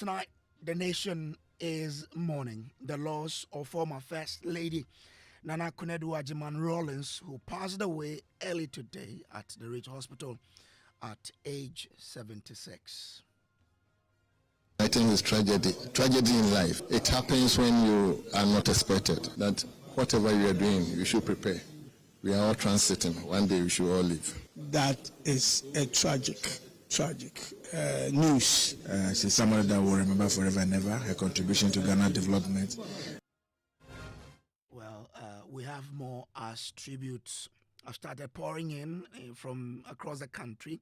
Tonight, the nation is mourning the loss of former First Lady Nana Konadu Agyeman-Rawlings, who passed away early today at the Ridge Hospital at age 76. I think it's tragedy in life. It happens when you are not expected. That whatever you are doing, you should prepare. We are all transiting. One day we should all leave. That is a tragic news. She's somebody that will remember forever and ever. Her contribution to Ghana development. Well, we have more as tributes have started pouring in from across the country.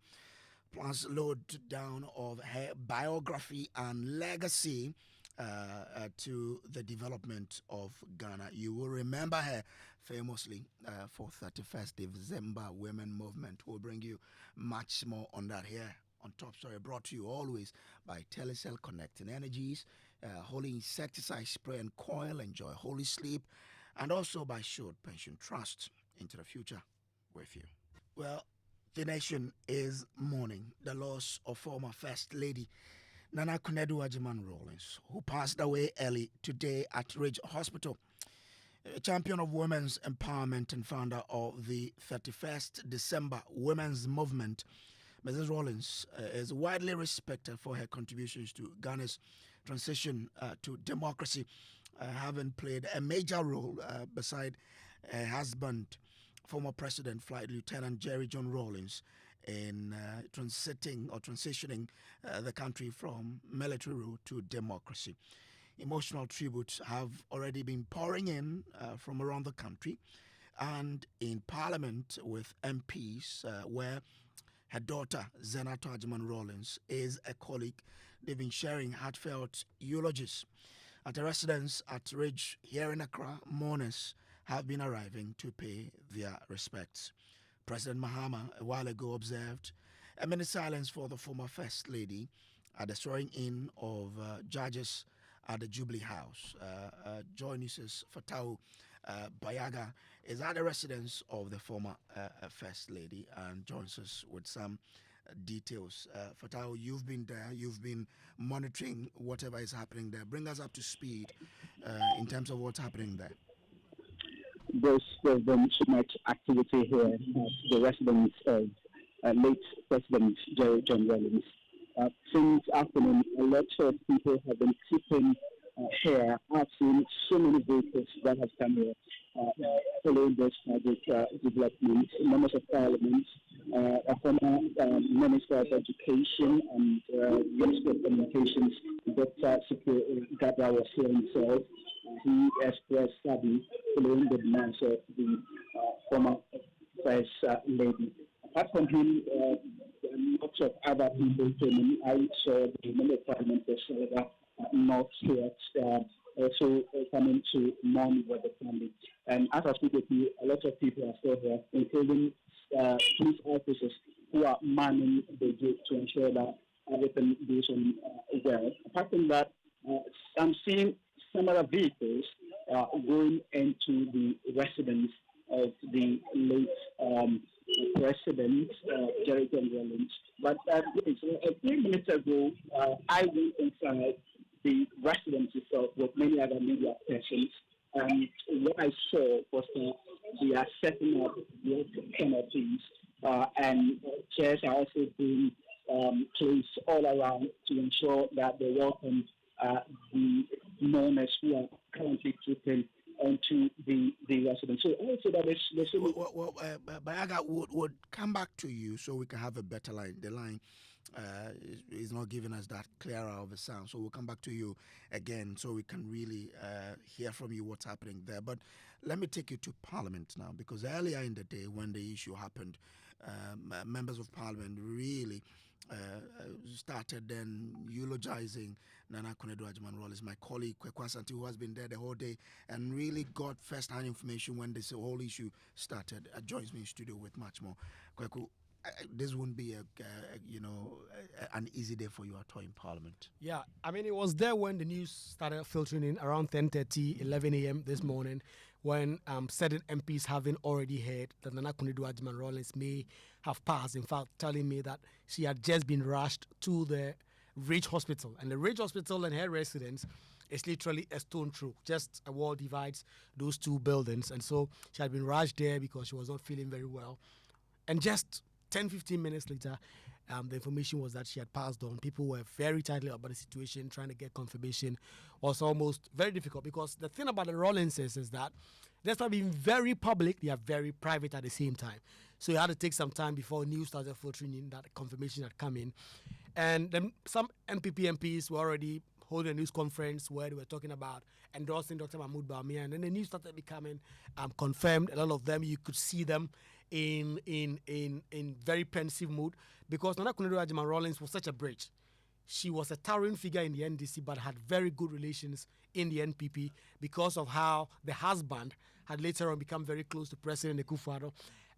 Plus, load down of her biography and legacy to the development of Ghana. You will remember her famously for 31st December Women Movement. We'll bring you much more on that here on Top Story, brought to you always by Telecel Connecting Energies, Holy Insecticide Spray and Coil, enjoy Holy Sleep, and also by Short Pension Trust. Into the future with you. Well, the nation is mourning the loss of former First Lady Nana Konadu Agyeman-Rawlings, who passed away early today at Ridge Hospital. A champion of women's empowerment and founder of the 31st December Women's Movement, Mrs. Rawlings is widely respected for her contributions to Ghana's transition to democracy, having played a major role beside her husband, former President Flight Lieutenant Jerry John Rawlings, in transitioning the country from military rule to democracy. Emotional tributes have already been pouring in from around the country and in Parliament with MPs, where her daughter, Zenato Agyeman-Rawlings, is a colleague. They've been sharing heartfelt eulogies. At a residence at Ridge here in Accra, mourners have been arriving to pay their respects. President Mahama a while ago observed a minute silence for the former First Lady at the swearing in of judges at the Jubilee House. Joyce's Fatawu Bayaga is at the residence of the former First Lady and joins us with some details. Fatawu, you've been there, you've been monitoring whatever is happening there. Bring us up to speed in terms of what's happening there. There's been so much activity here at the residence of late President Jerry John Rawlings. Since afternoon, a lot of people have been sitting here. I've seen so many vehicles that have come here following this tragic development. Members of Parliament, a former Minister of Education and Minister of Communications, Dr. Gabra was here himself. He expressed sadly following the demands of the former First Lady. Apart from him, lots of other people came in. I saw the Member of Parliament, not here, also coming to mourn with the family. And as I speak with you, a lot of people are still here, including police officers who are manning the gate to ensure that everything goes on well. Apart from that, I'm seeing some other vehicles going into the residence of the late President Jerry John Rawlings. But a few minutes ago, I went inside the residence itself with many other media persons, and what I saw was that they are setting up block canopies, and chairs are also being placed all around to ensure that they welcome the mourners who are currently trooping onto the residence. So also that there's Bayaga would come back to you so we can have a better line. The line is not giving us that clearer of a sound, so we'll come back to you again so we can really hear from you what's happening there. But let me take you to Parliament now, because earlier in the day when the issue happened, members of Parliament really started then eulogizing Nana Konadu Agyeman-Rawlings, my colleague Kweku Asante, who has been there the whole day and really got first-hand information when this whole issue started. Joins me in studio with much more. Kweku, this wouldn't be an easy day for you at all in Parliament. Yeah, I mean, it was there when the news started filtering in around 10:30, 11 a.m. this morning, when certain MPs having already heard that Nana Konadu Agyeman-Rawlings may have passed. In fact, telling me that she had just been rushed to the Ridge Hospital. And the Ridge Hospital and her residence is literally a stone throw. Just a wall divides those two buildings. And so she had been rushed there because she was not feeling very well. And just 10, 15 minutes later, the information was that she had passed on. People were very tightly about the situation, trying to get confirmation was almost very difficult, because the thing about the Rawlingses is that despite being very public, they are very private at the same time. So you had to take some time before news started filtering in that confirmation had come in. And then some MPs were already holding a news conference where they were talking about endorsing Dr. Mahmoud Bawumia, and then the news started becoming confirmed. A lot of them, you could see them in very pensive mood, because Nana Konadu Agyeman-Rawlings was such a bridge. She was a towering figure in the NDC, but had very good relations in the NPP because of how the husband had later on become very close to President Akufo-Addo.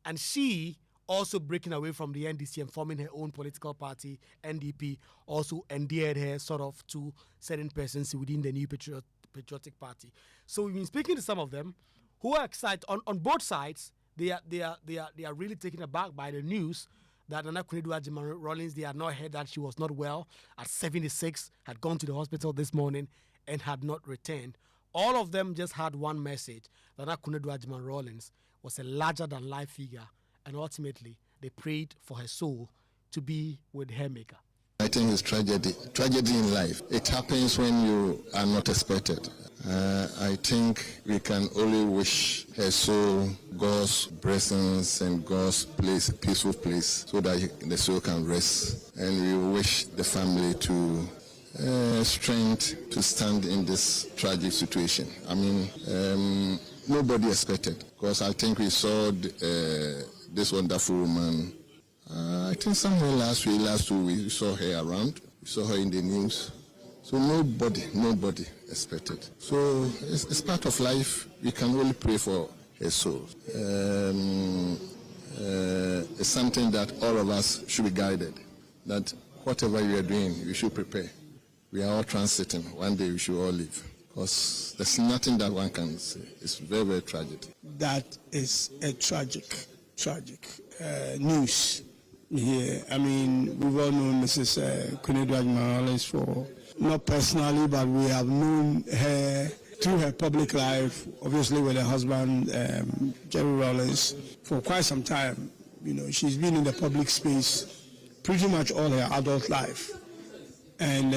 And she, also breaking away from the NDC and forming her own political party, NDP, also endeared her sort of to certain persons within the new patriotic party. So we've been speaking to some of them who are excited on both sides. They are really taken aback by the news that Nana Konadu Agyeman-Rawlings, they had not heard that she was not well at 76, had gone to the hospital this morning and had not returned. All of them just had one message: that Nana Konadu Agyeman-Rawlings was a larger-than-life figure, and ultimately they prayed for her soul to be with her maker. I think it's tragedy in life. It happens when you are not expected. I think we can only wish her soul God's blessings and God's place, peaceful place, so that the soul can rest. And we wish the family to strength to stand in this tragic situation. I mean, nobody expected, because I think we saw this wonderful woman. I think somewhere last 2 weeks, we saw her around. We saw her in the news. So nobody expected. So it's part of life. We can only pray for her soul. It's something that all of us should be guided. That whatever you are doing, you should prepare. We are all transiting. One day we should all leave. Because there's nothing that one can say. It's very, very tragic. That is a tragic news here. I mean, we've all known Mrs. Konadu Agyeman-Rawlings for, not personally, but we have known her through her public life, obviously with her husband, Jerry Rawlings, for quite some time. You know, she's been in the public space pretty much all her adult life. And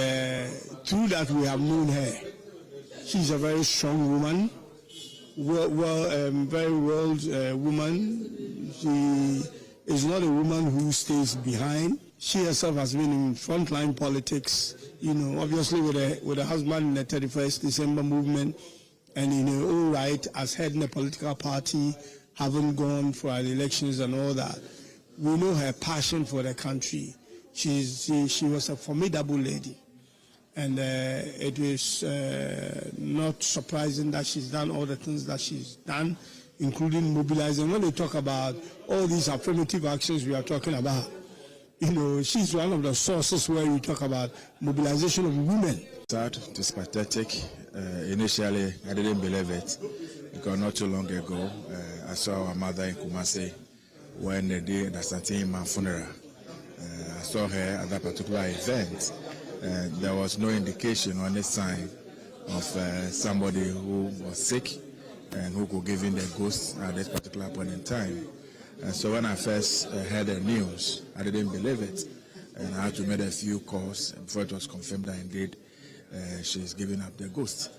through that, we have known her. She's a very strong woman, very world woman. She is not a woman who stays behind. She herself has been in frontline politics, you know, obviously with her husband in the 31st December movement, and in her own right as head in a political party, having gone for elections and all that. We know her passion for the country. She was a formidable lady. And it is not surprising that she's done all the things that she's done, including mobilizing. When they talk about all these affirmative actions we are talking about, you know, she's one of the sources where you talk about mobilization of women. Sad, it is pathetic. Initially, I didn't believe it, because not too long ago, I saw our mother in Kumasi when they did the Santima funeral. I saw her at that particular event. There was no indication or any sign of somebody who was sick and who could give in the ghost at this particular point in time. And so when I first heard the news, I didn't believe it. And I had to make a few calls before it was confirmed that indeed she's giving up the ghost.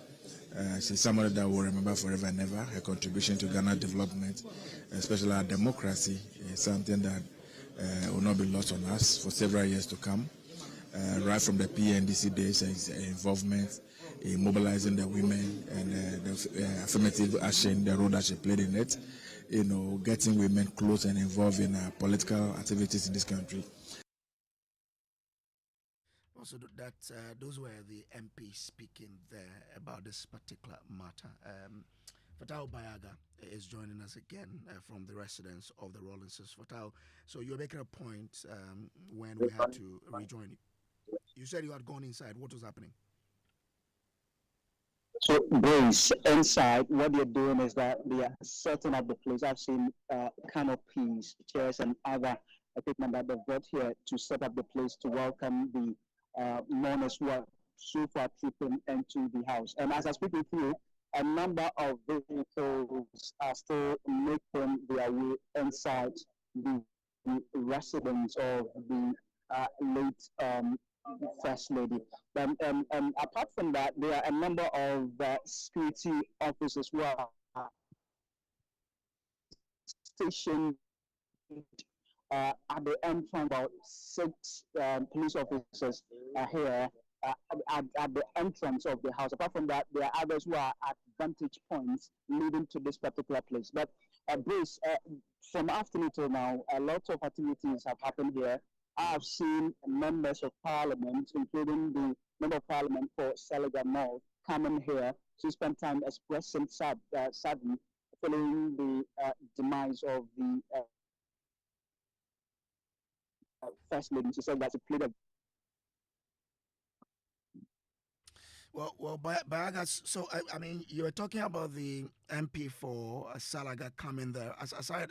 She's somebody that will remember forever and ever. Her contribution to Ghana development, especially our democracy, is something that will not be lost on us for several years to come. Right from the PNDC days, his involvement in mobilizing the women and the affirmative action, the role that she played in it, you know, getting women close and involved in political activities in this country. Also, that those were the MPs speaking there about this particular matter. Fatawu Bayaga is joining us again from the residence of the Rawlingses. Fatawu, so you're making a point when we had to rejoin you. You said you had gone inside. What was happening? So, Grace, inside, what they're doing is that they are setting up the place. I've seen canopies, chairs, and other equipment that they've brought here to set up the place to welcome the mourners who are so far trooping into the house. And as I speak with you, a number of vehicles are still making their way inside the residence of the late First Lady. Apart from that, there are a number of security officers who are stationed at the entrance. About 6 police officers are here at the entrance of the house. Apart from that, there are others who are at vantage points leading to this particular place. But Bruce, from afternoon till now, a lot of activities have happened here. I have seen members of parliament, including the member of parliament for Salaga North, coming here to spend time expressing sadness following the demise of the First Lady. She said that's a plea of. Well, Bayaga, so I mean, you were talking about the MP for Salaga coming there. Aside,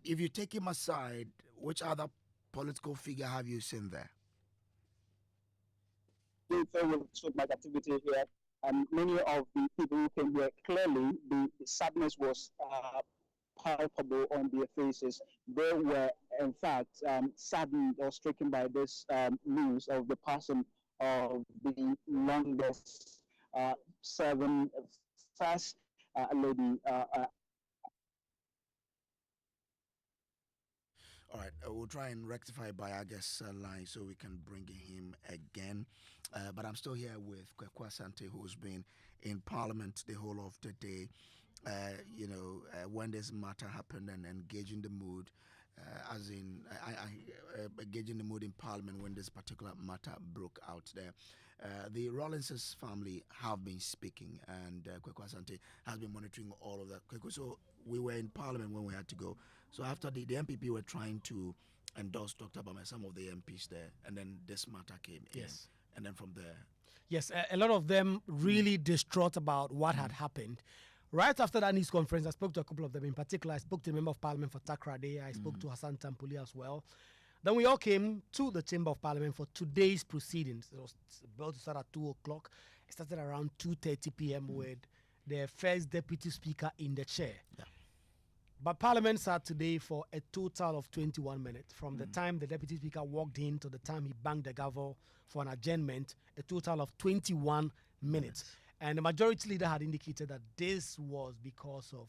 if you take him aside, which other political figure have you seen there? There was so much activity here, and many of the people who came here, clearly the sadness was palpable on their faces. They were, in fact, saddened or stricken by this news of the passing of the longest serving First Lady. All right, we'll try and rectify Bayaga's line so we can bring him again. But I'm still here with Kweku Asante, who's been in Parliament the whole of the day. When this matter happened and engaging the mood, as in engaging the mood in Parliament when this particular matter broke out there. The Rawlings family have been speaking, and Kweku Asante has been monitoring all of that. Kweku, so we were in Parliament when we had to go. So after the MPP were trying to endorse Dr. Bama, some of the MPs there, and then this matter came in. And then from there. Yes, a lot of them really distraught about what had happened. Right after that news conference, I spoke to a couple of them. In particular, I spoke to the member of parliament for Takrade. I spoke to Hassan Tampuli as well. Then we all came to the Chamber of Parliament for today's proceedings. It was about to start at 2 o'clock. It started around 2:30 p.m. with the first deputy speaker in the chair. Yeah. But Parliament sat today for a total of 21 minutes. From the time the deputy speaker walked in to the time he banged the gavel for an adjournment, a total of 21 minutes. And the majority leader had indicated that this was because of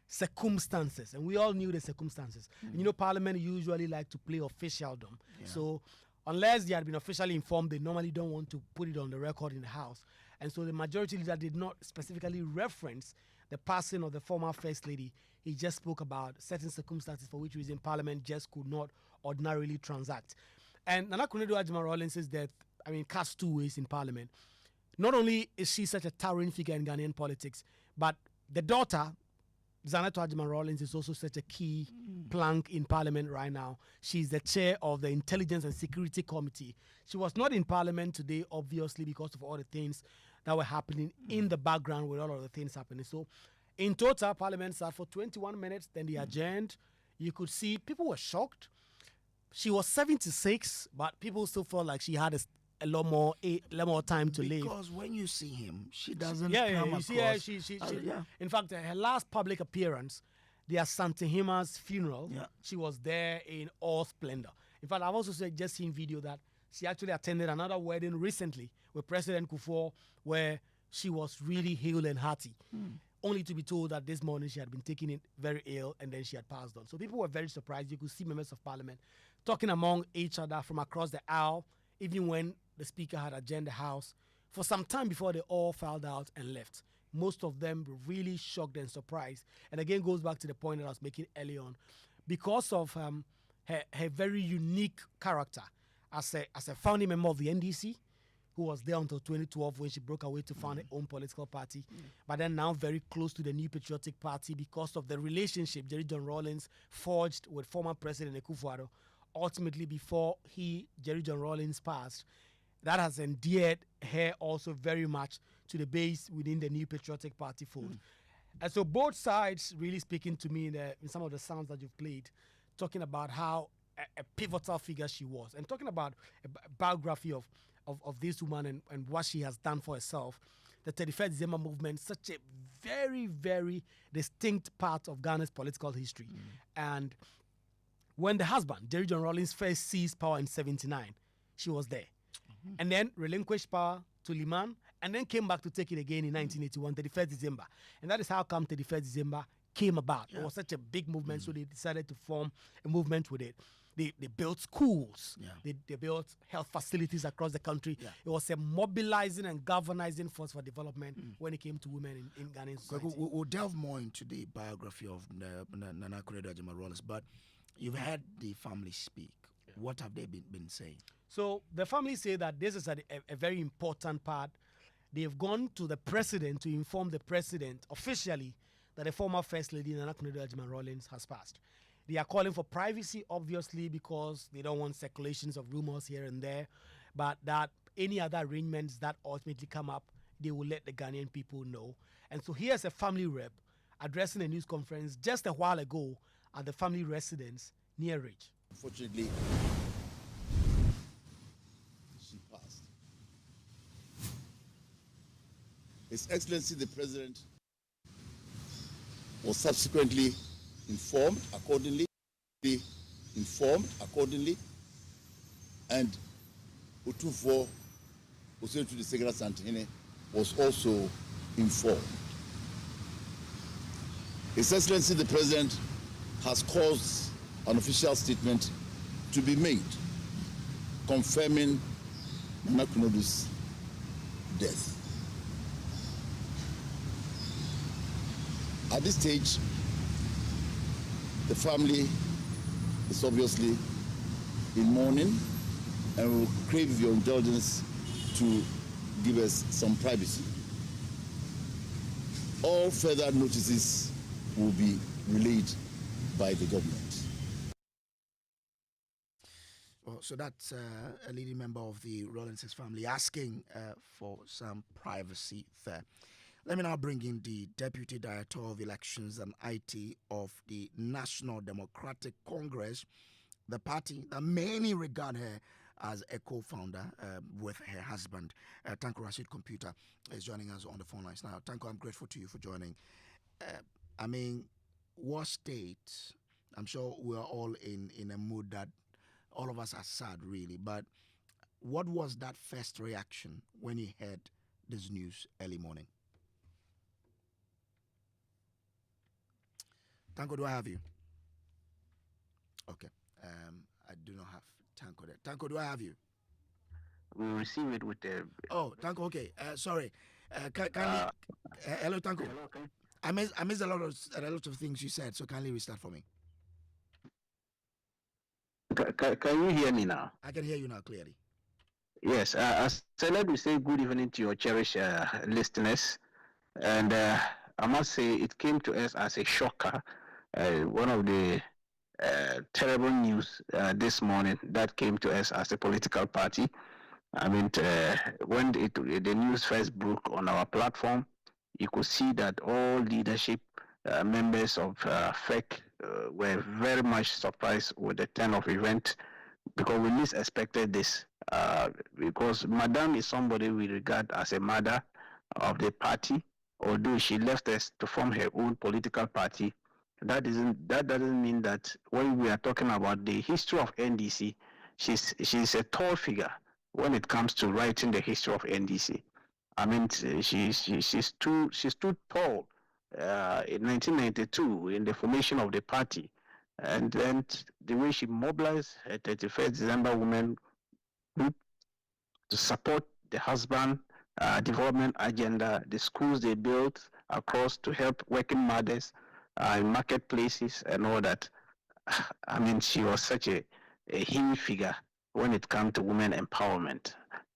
circumstances. And we all knew the circumstances. And Parliament usually like to play officialdom. Yeah. So unless they had been officially informed, they normally don't want to put it on the record in the House. And so the majority leader did not specifically reference the passing of the former First Lady. He just spoke about certain circumstances for which reason Parliament just could not ordinarily transact. And Nana Konadu Agyeman-Rawlings' death, cuts two ways in Parliament. Not only is she such a towering figure in Ghanaian politics, but the daughter, Zaneto Agyeman-Rawlings, is also such a key plank in Parliament right now. She's the chair of the Intelligence and Security Committee. She was not in Parliament today, obviously, because of all the things that were happening in the background with all of the things happening. So in total, Parliament sat for 21 minutes, then they adjourned. You could see people were shocked. She was 76, but people still felt like she had a lot more time to live. Because when you see him, she doesn't come across. See her, In fact, her last public appearance, the Asante Hima's funeral, she was there in all splendor. In fact, I've also just seen video that she actually attended another wedding recently with President Kufuor, where she was really hale and hearty, only to be told that this morning she had been taken it very ill and then she had passed on. So people were very surprised. You could see members of Parliament talking among each other from across the aisle, even when the speaker had adjourned the House, for some time before they all filed out and left. Most of them were really shocked and surprised. And again, goes back to the point that I was making early on. Because of her very unique character as a founding member of the NDC, who was there until 2012 when she broke away to found her own political party, but then now very close to the New Patriotic Party because of the relationship Jerry John Rawlings forged with former President Akufo-Addo. Ultimately, before Jerry John Rawlings passed, that has endeared her also very much to the base within the New Patriotic Party fold. And so both sides really speaking to me in some of the sounds that you've played, talking about how a pivotal figure she was. And talking about a biography of this woman and what she has done for herself, the 31st December movement, such a very, very distinct part of Ghana's political history. And when the husband, Jerry John Rawlings, first seized power in 1979, she was there. And then relinquished power to Liman, and then came back to take it again in 1981, 31st December. And that is how come 31st December came about. It was such a big movement, so they decided to form a movement with it. They built schools. They built health facilities across the country. It was a mobilizing and galvanizing force for development when it came to women in Ghanaian society. We'll delve more into the biography of Nana Konadu Agyeman-Rawlings, but you've heard the family speak. What have they been saying? So the family say that this is a very important part. They've gone to the president to inform the president officially that the former First Lady Nana Konadu Agyeman-Rawlings has passed. They are calling for privacy, obviously, because they don't want circulations of rumors here and there, but that any other arrangements that ultimately come up, they will let the Ghanaian people know. And so here's a family rep addressing a news conference just a while ago at the family residence near Ridge. Unfortunately, she passed. His Excellency the President was subsequently informed accordingly, and Utufo Osetu de Segura Santini was also informed. His Excellency the President has caused an official statement to be made confirming Nana Konadu's death. At this stage, the family is obviously in mourning and will crave your indulgence to give us some privacy. All further notices will be relayed by the government. Well, so that's a leading member of the Rawlings family asking for some privacy there. Let me now bring in the Deputy Director of Elections and IT of the National Democratic Congress, the party that many regard her as a co-founder with her husband. Tanko Rashid Computer is joining us on the phone lines now. Tanko, I'm grateful to you for joining. I mean, what state? I'm sure we're all in a mood that all of us are sad, really. But what was that first reaction when you heard this news early morning? Tanko, do I have you? Okay. I do not have Tanko there. Tanko, do I have you? We will receive it with the... Oh, Tanko, okay. Sorry. Hello, Tanko. Hello, okay. I missed a lot of things you said, so kindly restart for me. Can you hear me now? I can hear you now clearly. Yes. So let me say good evening to your cherished listeners. And I must say it came to us as a shocker. One of the terrible news this morning that came to us as a political party. I mean, when the news first broke on our platform, you could see that all leadership members of FEC were very much surprised with the turn of event, because we least expected this. Because Madame is somebody we regard as a mother of the party, although she left us to form her own political party. That doesn't mean that when we are talking about the history of NDC, she's a tall figure when it comes to writing the history of NDC. I mean, she's too tall. In 1992, in the formation of the party, and then the way she mobilized her 31st December women group to support the husband development agenda, the schools they built across to help working mothers in marketplaces and all that. I mean, she was such a huge figure when it comes to women empowerment.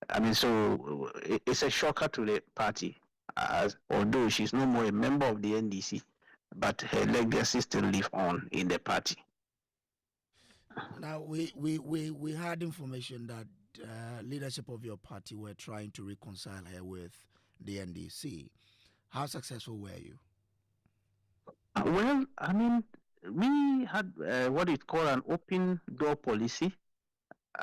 I mean, so it's a shocker to the party, although she's no more a member of the NDC, but her legacy still lives on in the party. Now, we had information that leadership of your party were trying to reconcile her with the NDC. How successful were you? Well, I mean, we had what it called an open door policy.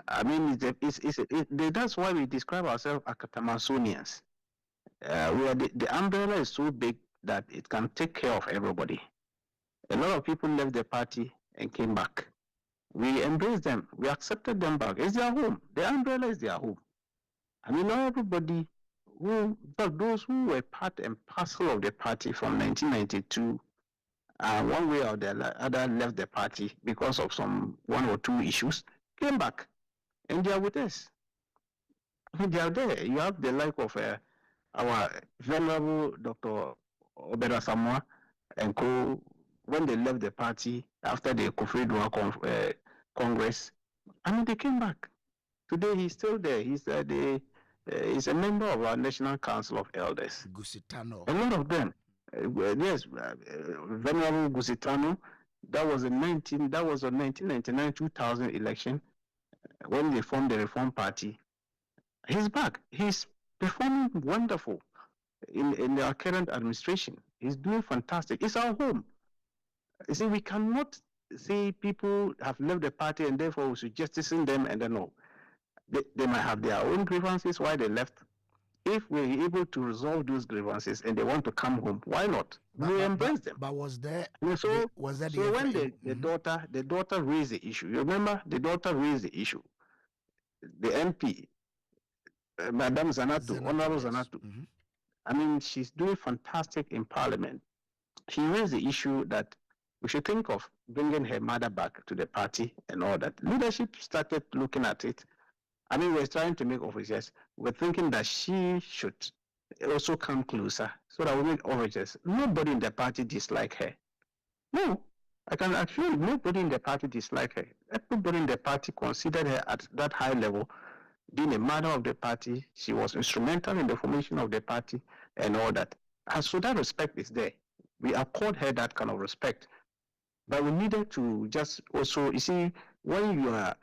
I mean, that's why we describe ourselves as Katamasonians. We are the umbrella is so big that it can take care of everybody. A lot of people left the party and came back. We embraced them. We accepted them back. It's their home. The umbrella is their home. I mean, not everybody those who were part and parcel of the party from 1992, one way or the other left the party because of some one or two issues, came back, and they are with us. I mean, they are there. You have the like of our venerable Dr. Obeda Samoa and co. When they left the party after the Ofori Congress, I mean, they came back. Today, he's still there. He's a member of our National Council of Elders. Gusitano. A lot of them. Yes, Venerable Gusitano. That was a 1999-2000 election when they formed the Reform Party. He's back. He's performing wonderful in our current administration. He's doing fantastic. It's our home. You see, we cannot say people have left the party and therefore we should jettison them and then no. They might have their own grievances why they left. If we're able to resolve those grievances and they want to come home, why not? We embrace them. But was there? When the daughter raised the issue, you remember the daughter raised the issue. The MP, Madame Zanatu, Honorable Zanatu. Mm-hmm. I mean, she's doing fantastic in Parliament. She raised the issue that we should think of bringing her mother back to the party and all that. Leadership started looking at it. I mean, we're trying to make overtures. We're thinking that she should also come closer so that we make overtures. Nobody in the party dislike her. No, I can assure you, nobody in the party dislike her. Everybody in the party considered her at that high level, being a mother of the party. She was instrumental in the formation of the party and all that. And so that respect is there. We accord her that kind of respect. But we needed to just also, you see, when you are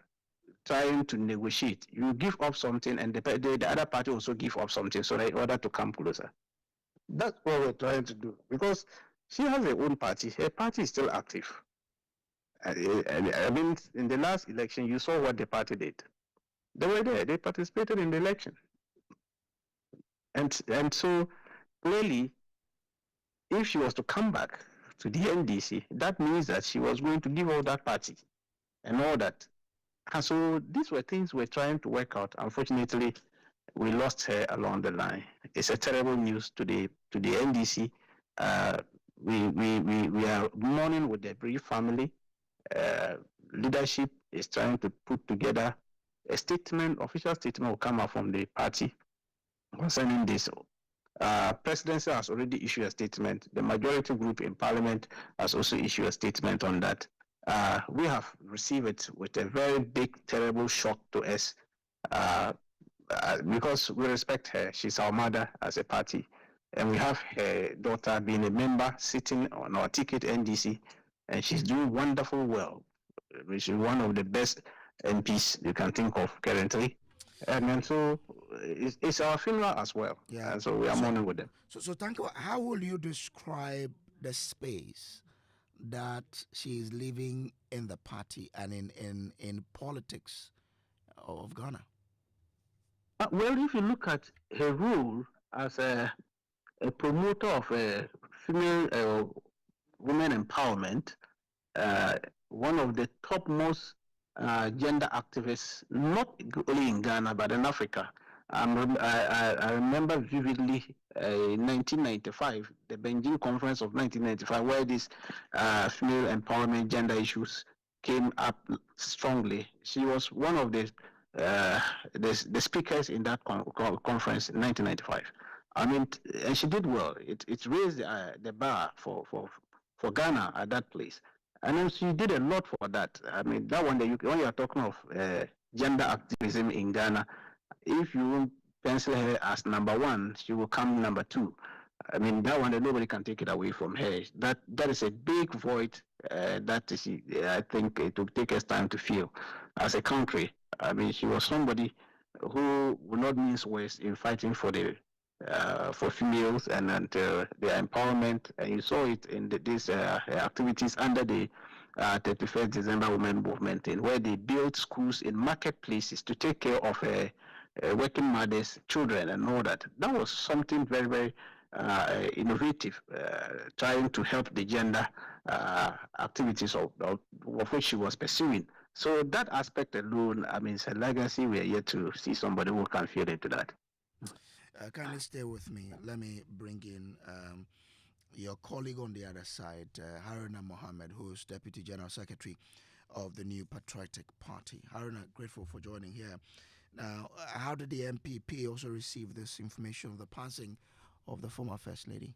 trying to negotiate, you give up something and the other party also give up something so that in order to come closer. That's what we're trying to do. Because she has her own party. Her party is still active. I mean, in the last election, you saw what the party did. They were there. They participated in the election. And so, clearly, if she was to come back to the NDC, that means that she was going to give all that party and all that. And so these were things we're trying to work out. Unfortunately, we lost her along the line. It's a terrible news to the NDC. We are mourning with the bereaved family. Leadership is trying to put together a statement, official statement will come out from the party concerning this. Presidency has already issued a statement. The majority group in Parliament has also issued a statement on that. We have received it with a very big, terrible shock to us because we respect her. She's our mother as a party. And we have her daughter being a member sitting on our ticket NDC, and she's doing wonderful well. She's one of the best MPs you can think of currently. And then so it's our funeral as well. Yeah. And so we are mourning with them. So thank you. How will you describe the space that she is living in the party and in politics of Ghana? Well, if you look at her role as a promoter of female women empowerment, one of the topmost gender activists, not only in Ghana, but in Africa. I remember vividly in 1995, the Beijing conference of 1995, where these female empowerment gender issues came up strongly. She was one of the speakers in that conference in 1995. I mean, and she did well. It raised the bar for Ghana at that place. And then she did a lot for that. I mean, that one, when you're talking of gender activism in Ghana, if you pencil her as number one, she will come number two. I mean, that one, nobody can take it away from her. That is a big void that I think it will take us time to fill as a country. I mean, she was somebody who would not mince words in fighting for the for females and their empowerment. And you saw it in these activities under the 31st December Women Movement, where they built schools in marketplaces to take care of working mothers, children, and all that. That was something very, very innovative, trying to help the gender activities of which she was pursuing. So that aspect alone, I mean, it's a legacy. We are yet to see somebody who can fit into that. Kindly stay with me. Let me bring in your colleague on the other side, Haruna Mohammed, who is Deputy General Secretary of the New Patriotic Party. Haruna, grateful for joining here. Now, how did the MPP also receive this information of the passing of the former First Lady?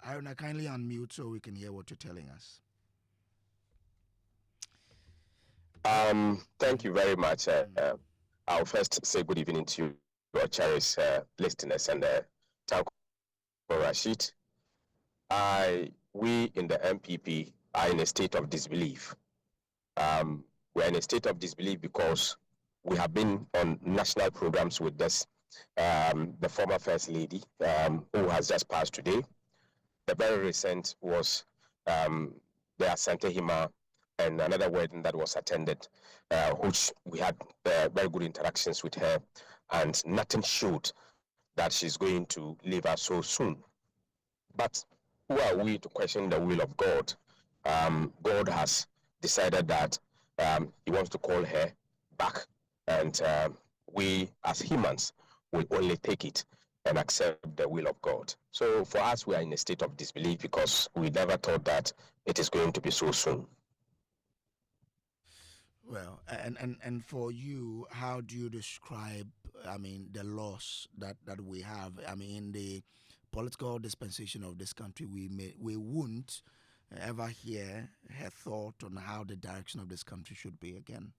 Haruna, kindly unmute so we can hear what you're telling us. Thank you very much. I'll first say good evening to your cherished listeners and thank you for Rashid. We in the MPP are in a state of disbelief. We're in a state of disbelief because we have been on national programs with this, the former First Lady, who has just passed today. The very recent was the Asante Hima and another wedding that was attended, which we had very good interactions with her, and nothing showed that she's going to leave us so soon. But who are we to question the will of God? God has decided that he wants to call her back, and we as humans will only take it and accept the will of God. So for us, we are in a state of disbelief because we never thought that it is going to be so soon. Well, and for you, how do you describe, I mean, the loss that we have? I mean, in the political dispensation of this country, we won't ever hear her thought on how the direction of this country should be again.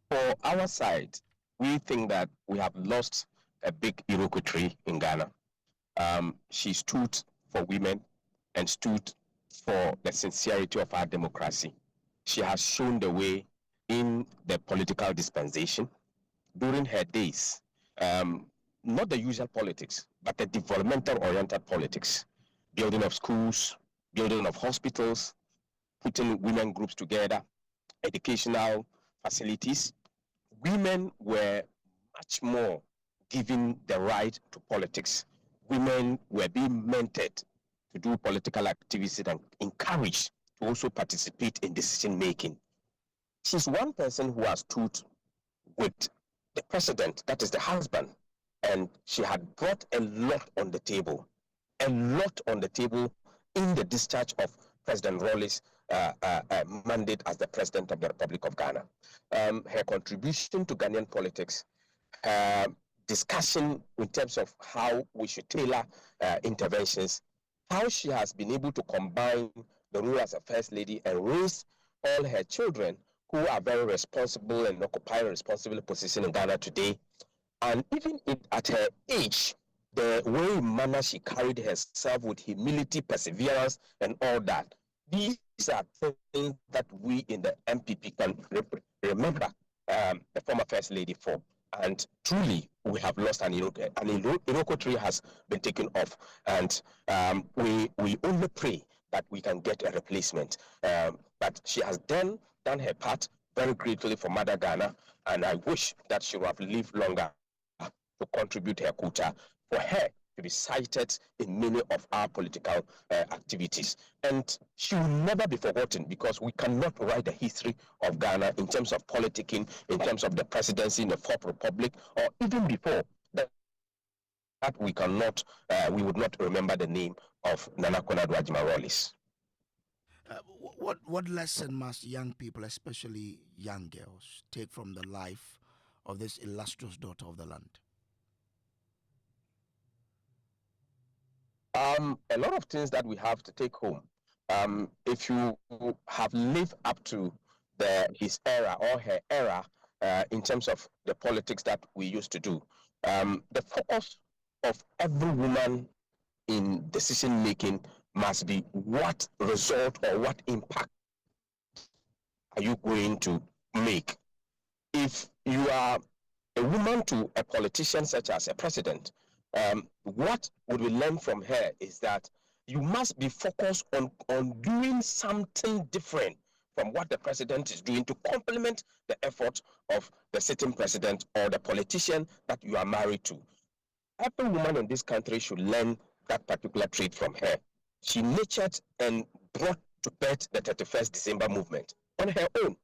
For our side, we think that we have lost a big Iroko tree in Ghana. She stood for women and stood for the sincerity of our democracy. She has shown the way in the political dispensation during her days. Not the usual politics, but the developmental-oriented politics. Building of schools, building of hospitals, putting women groups together, educational facilities. Women were much more given the right to politics. Women were being mentored to do political activities and encouraged to also participate in decision making. She's one person who has stood with the president, that is the husband, and she had brought a lot on the table in the discharge of President Rawlings' mandate as the President of the Republic of Ghana. Her contribution to Ghanaian politics, discussion in terms of how we should tailor interventions, how she has been able to combine the role as a First Lady and raise all her children who are very responsible and occupy a responsible position in Ghana today. And even at her age, the way in manner she carried herself with humility, perseverance, and all that. These are things that we in the MPP can remember the former First Lady for. And truly, we have lost an Iroko tree has been taken off. And we only pray that we can get a replacement. But she has done her part very greatly for Mother Ghana. And I wish that she would have lived longer to contribute her quota for her to be cited in many of our political activities. And she will never be forgotten because we cannot write the history of Ghana in terms of politicking, in terms of the presidency in the Fourth Republic, or even before that we cannot, we would not remember the name of Nana Konadu Agyeman-Rawlings. What lesson must young people, especially young girls, take from the life of this illustrious daughter of the land? A lot of things that we have to take home. If you have lived up to his era or her era in terms of the politics that we used to do, the focus of every woman in decision making must be what result or what impact are you going to make? If you are a woman to a politician such as a president, what would we learn from her is that you must be focused on doing something different from what the president is doing to complement the effort of the sitting president or the politician that you are married to. Every woman in this country should learn that particular trait from her. She nurtured and brought to birth the 31st December movement on her own.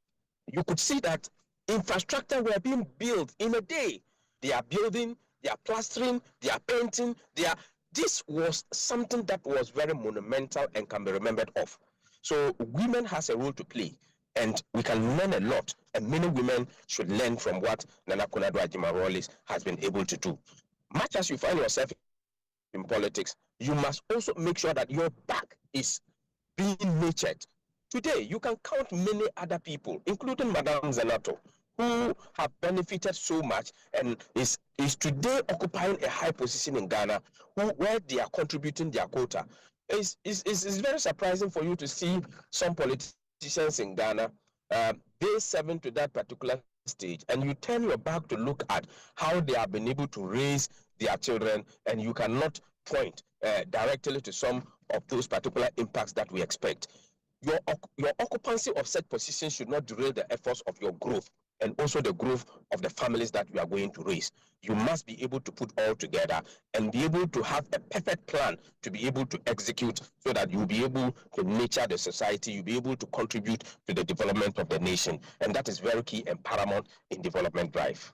You could see that infrastructure were being built in a day. They are building, they are plastering, they are painting, this was something that was very monumental and can be remembered of. So women has a role to play, and we can learn a lot, and many women should learn from what Nana Konadu Agyeman-Rawlings has been able to do. Much as you find yourself in politics, you must also make sure that your back is being nurtured. Today, you can count many other people, including Madame Zanato, who have benefited so much and is today occupying a high position in Ghana, where they are contributing their quota. It's very surprising for you to see some politicians in Ghana, they serve to that particular stage, and you turn your back to look at how they have been able to raise their children, and you cannot point directly to some of those particular impacts that we expect. Your occupancy of such positions should not derail the efforts of your growth and also the growth of the families that you are going to raise. You must be able to put all together and be able to have a perfect plan to be able to execute so that you'll be able to nurture the society, you'll be able to contribute to the development of the nation. And that is very key and paramount in development drive.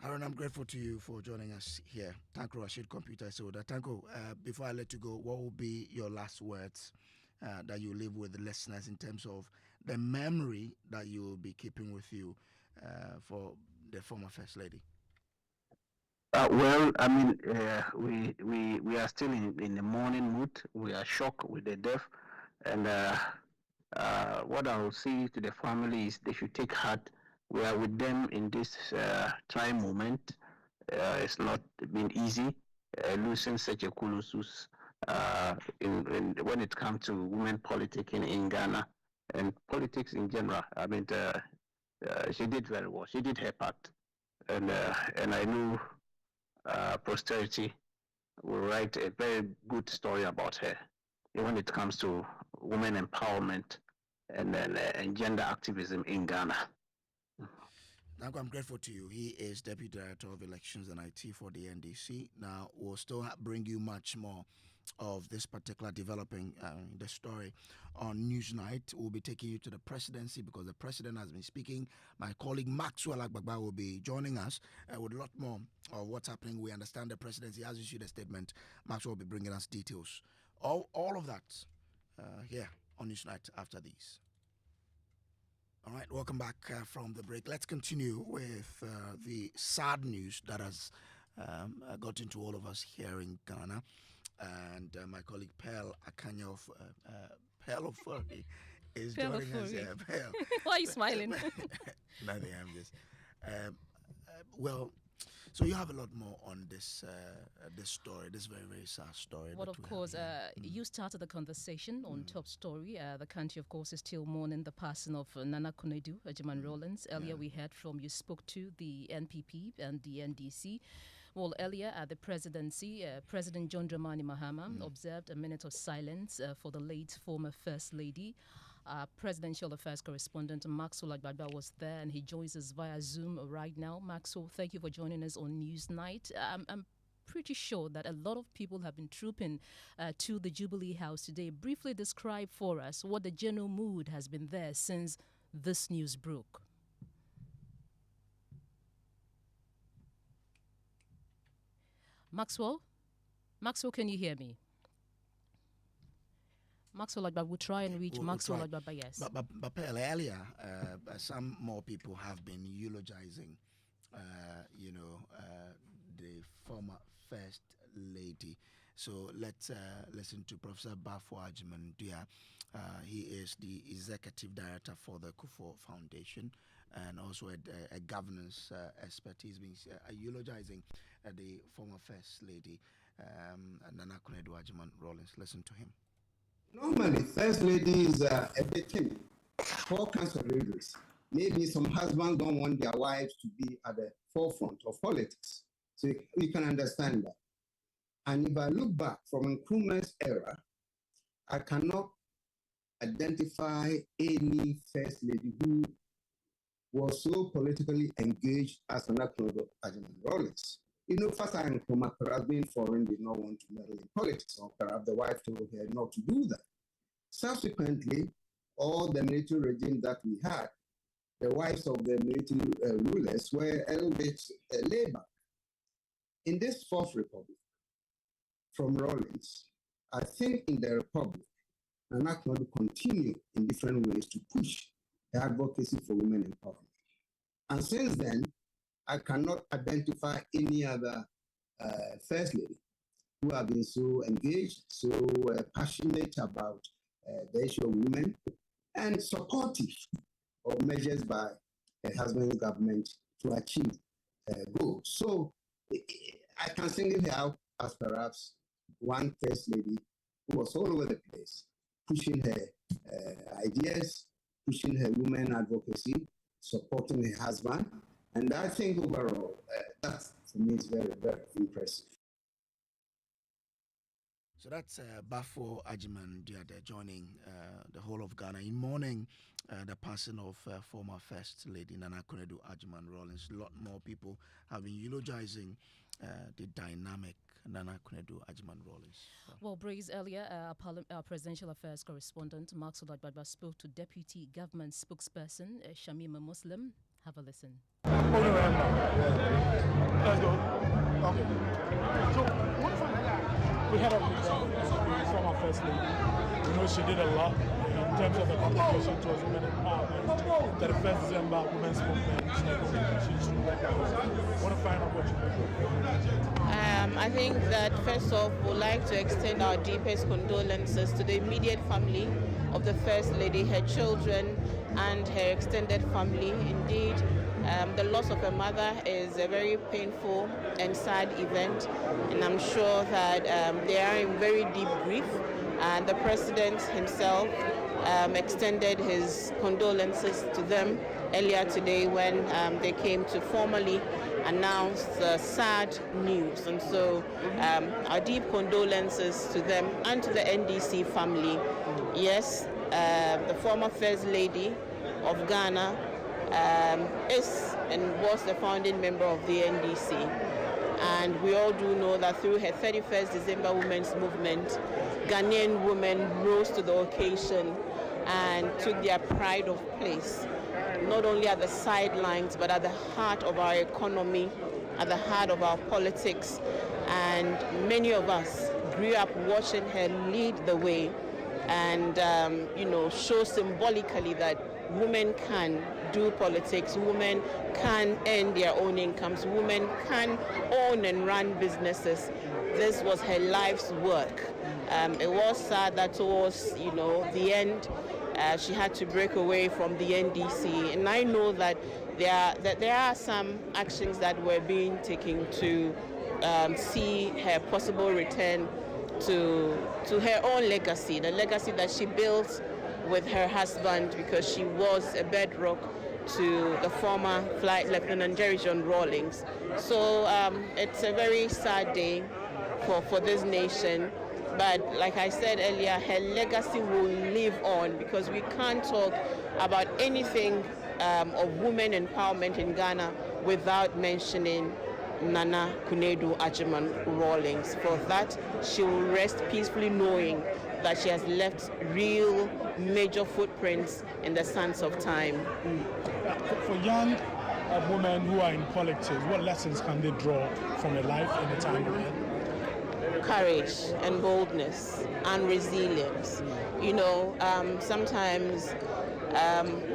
Haruna, I'm grateful to you for joining us here. Tanko Rashid, Computer Soda. Tanko, before I let you go, what will be your last words that you leave with the listeners in terms of the memory that you will be keeping with you for the former First Lady? Well, I mean, we are still in the mourning mood. We are shocked with the death, and what I will say to the family is they should take heart. We are with them in this trying moment. It's not been easy losing such a colossus when it comes to women politicking in Ghana and politics in general. I mean, she did very well. She did her part, and I know posterity will write a very good story about her when it comes to women empowerment and gender activism in Ghana. I'm grateful to you. He is Deputy Director of Elections and IT for the NDC. Now, we'll still bring you much more of this particular developing the story on Newsnight. We'll be taking you to the presidency because the president has been speaking. My colleague Maxwell Agbagba will be joining us with a lot more of what's happening. We understand the presidency has issued a statement. Maxwell will be bringing us details. All of that here on Newsnight after these. All right, welcome back from the break. Let's continue with the sad news that has got into all of us here in Ghana. And my colleague Pearl Akanya of Pearl Ofori is joining us here. Pearl. Why are you smiling? Nothing, I'm just... well, so you have a lot more on this this story, this very, very sad story. Well, of course, you started the conversation on Top Story. The country, of course, is still mourning the passing of Nana Konadu Agyeman-Rawlings. Earlier, we heard from you spoke to the NPP and the NDC. Well, earlier at the presidency, President John Dramani Mahama observed a minute of silence for the late former First Lady. Presidential Affairs correspondent Maxwell Agbagba was there, and he joins us via Zoom right now. Maxwell, thank you for joining us on Newsnight. I'm pretty sure that a lot of people have been trooping to the Jubilee House today. Briefly describe for us what the general mood has been there since this news broke. Maxwell, can you hear me? Maxwell Agbagba, we'll try and reach Maxwell Agbagba, yes. But earlier, some more people have been eulogizing, the former First Lady. So let's listen to Professor Fatawu Bayaga. He is the Executive Director for the Kufo Foundation and also a governance expert. He's been eulogizing the former First Lady. Nana Konadu Agyeman-Rawlings. Listen to him. Normally, First Lady is a bit timid for all kinds of reasons. Maybe some husbands don't want their wives to be at the forefront of politics. So you can understand that. And if I look back from Nkrumah's era, I cannot identify any First Lady who was so politically engaged as Nana Konadu Agyeman-Rawlings. You know, first time Nkrumah, perhaps being foreign, did not want to meddle in politics, or perhaps the wife told her not to do that. Subsequently, all the military regime that we had, the wives of the military rulers were a little bit laid back. In this Fourth Republic, from Rawlings, I think in the Republic, Nana Konadu continued in different ways to push the advocacy for women empowerment. And since then, I cannot identify any other First Lady who have been so engaged, so passionate about the issue of women, and supportive of measures by her husband's government to achieve goals. So I can single her out as perhaps one First Lady who was all over the place, pushing her ideas, pushing her women advocacy, supporting her husband. And I think overall, that for me is very, very impressive. So that's Bafo Agyeman-Rawlings joining the whole of Ghana in mourning the passing of former First Lady Nana Konadu Agyeman-Rawlings. A lot more people have been eulogizing the dynamic Nana Konadu Agyeman-Rawlings. Well, Brace, earlier, our presidential affairs correspondent Maxwell Agbagba spoke to Deputy Government spokesperson Shamima Muslim. Have a listen. Let's go. Okay. So, we had a former First Lady. You know, she did a lot in terms of the contribution towards women empowerment. 31st December Women's Movement. I want to find out what you think. I think that first off, we'd like to extend our deepest condolences to the immediate family of the First Lady, her children, and her extended family. Indeed, the loss of a mother is a very painful and sad event, and I'm sure that they are in very deep grief. And the President himself extended his condolences to them earlier today when they came to formally announce the sad news. And so our deep condolences to them and to the NDC family. Yes, the former First Lady of Ghana is and was the founding member of the NDC. And we all do know that through her 31st December Women's Movement, Ghanaian women rose to the occasion and took their pride of place, not only at the sidelines, but at the heart of our economy, at the heart of our politics. And many of us grew up watching her lead the way and, show symbolically that women can do politics, women can earn their own incomes, women can own and run businesses. This was her life's work. It was sad that towards the end, she had to break away from the NDC, and I know that there are some actions that were being taken to see her possible return to her own legacy, the legacy that she built with her husband, because she was a bedrock to the former Flight Lieutenant John Rawlings. So it's a very sad day for this nation. But like I said earlier, her legacy will live on, because we can't talk about anything of women empowerment in Ghana without mentioning Nana Konadu Agyeman-Rawlings. For that, she will rest peacefully knowing that she has left real major footprints in the sands of time. For young women who are in politics, what lessons can they draw from her life in the time ahead? Courage and boldness and resilience. Sometimes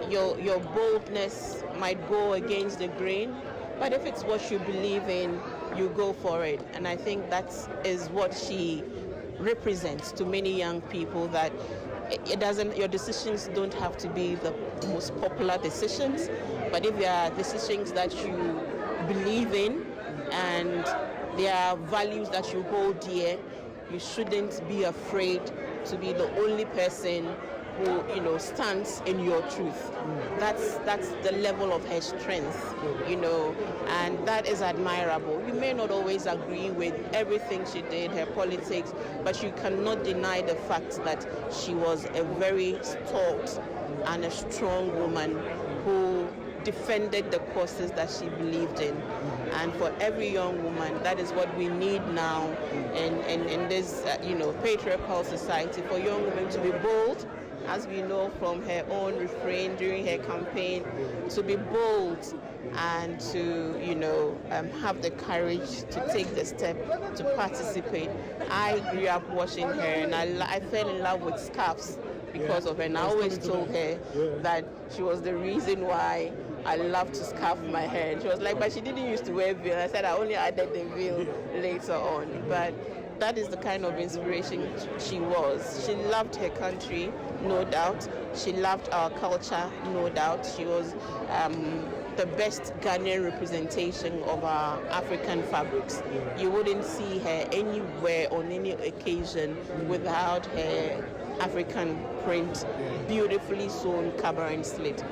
your boldness might go against the grain, but if it's what you believe in, you go for it. And I think that is what she represents to many young people, that your decisions don't have to be the most popular decisions, but if there are decisions that you believe in and There are values that you hold dear. You shouldn't be afraid to be the only person who, stands in your truth. That's the level of her strength, and that is admirable. You may not always agree with everything she did, her politics, but you cannot deny the fact that she was a very stout and a strong woman who defended the causes that she believed in. And for every young woman, that is what we need now in this, patriarchal society, for young women to be bold, as we know from her own refrain during her campaign, to be bold and to, have the courage to take the step to participate. I grew up watching her, and I fell in love with scarves because of her. And I always told her that she was the reason why I love to scarf my hair. And she was like, but she didn't used to wear veil. I said I only added the veil later on. But that is the kind of inspiration she was. She loved her country, no doubt. She loved our culture, no doubt. She was the best Ghanaian representation of our African fabrics. You wouldn't see her anywhere on any occasion without her African print, beautifully sewn cover and slit.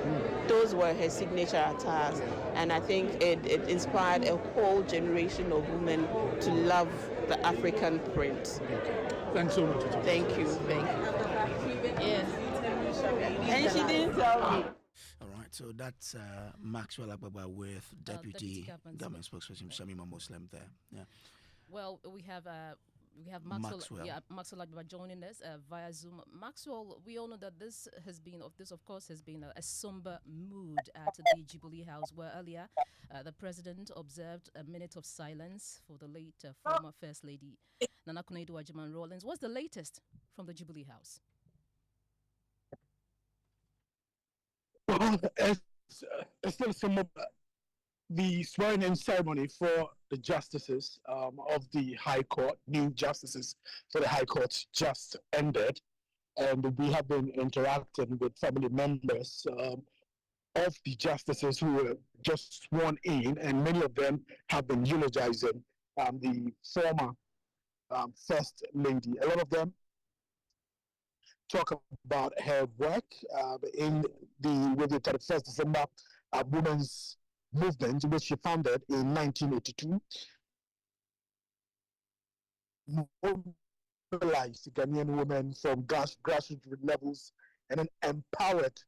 Those were her signature attires, and I think it inspired a whole generation of women to love the African print. Thanks so much. Thank you. Yes. And she didn't tell me. All right, so that's Maxwell Agbagba with Deputy Government Spokesperson Shamima Muslim there. Yeah. Well, we have Maxwell Agbagba joining us via Zoom. Maxwell, we all know that this of course has been a somber mood at the Jubilee House, where earlier the president observed a minute of silence for the late former First Lady Nana Konadu Agyeman-Rawlings. What's the latest from the Jubilee House? Well, it's still some of the swearing-in ceremony for the justices of the High Court, new justices for the High Court, just ended, and we have been interacting with family members of the justices who were just sworn in, and many of them have been eulogizing the former First Lady. A lot of them talk about her work with the 31st December Women's Movement, which she founded in 1982. Mobilized Ghanaian women from grassroots levels and then empowered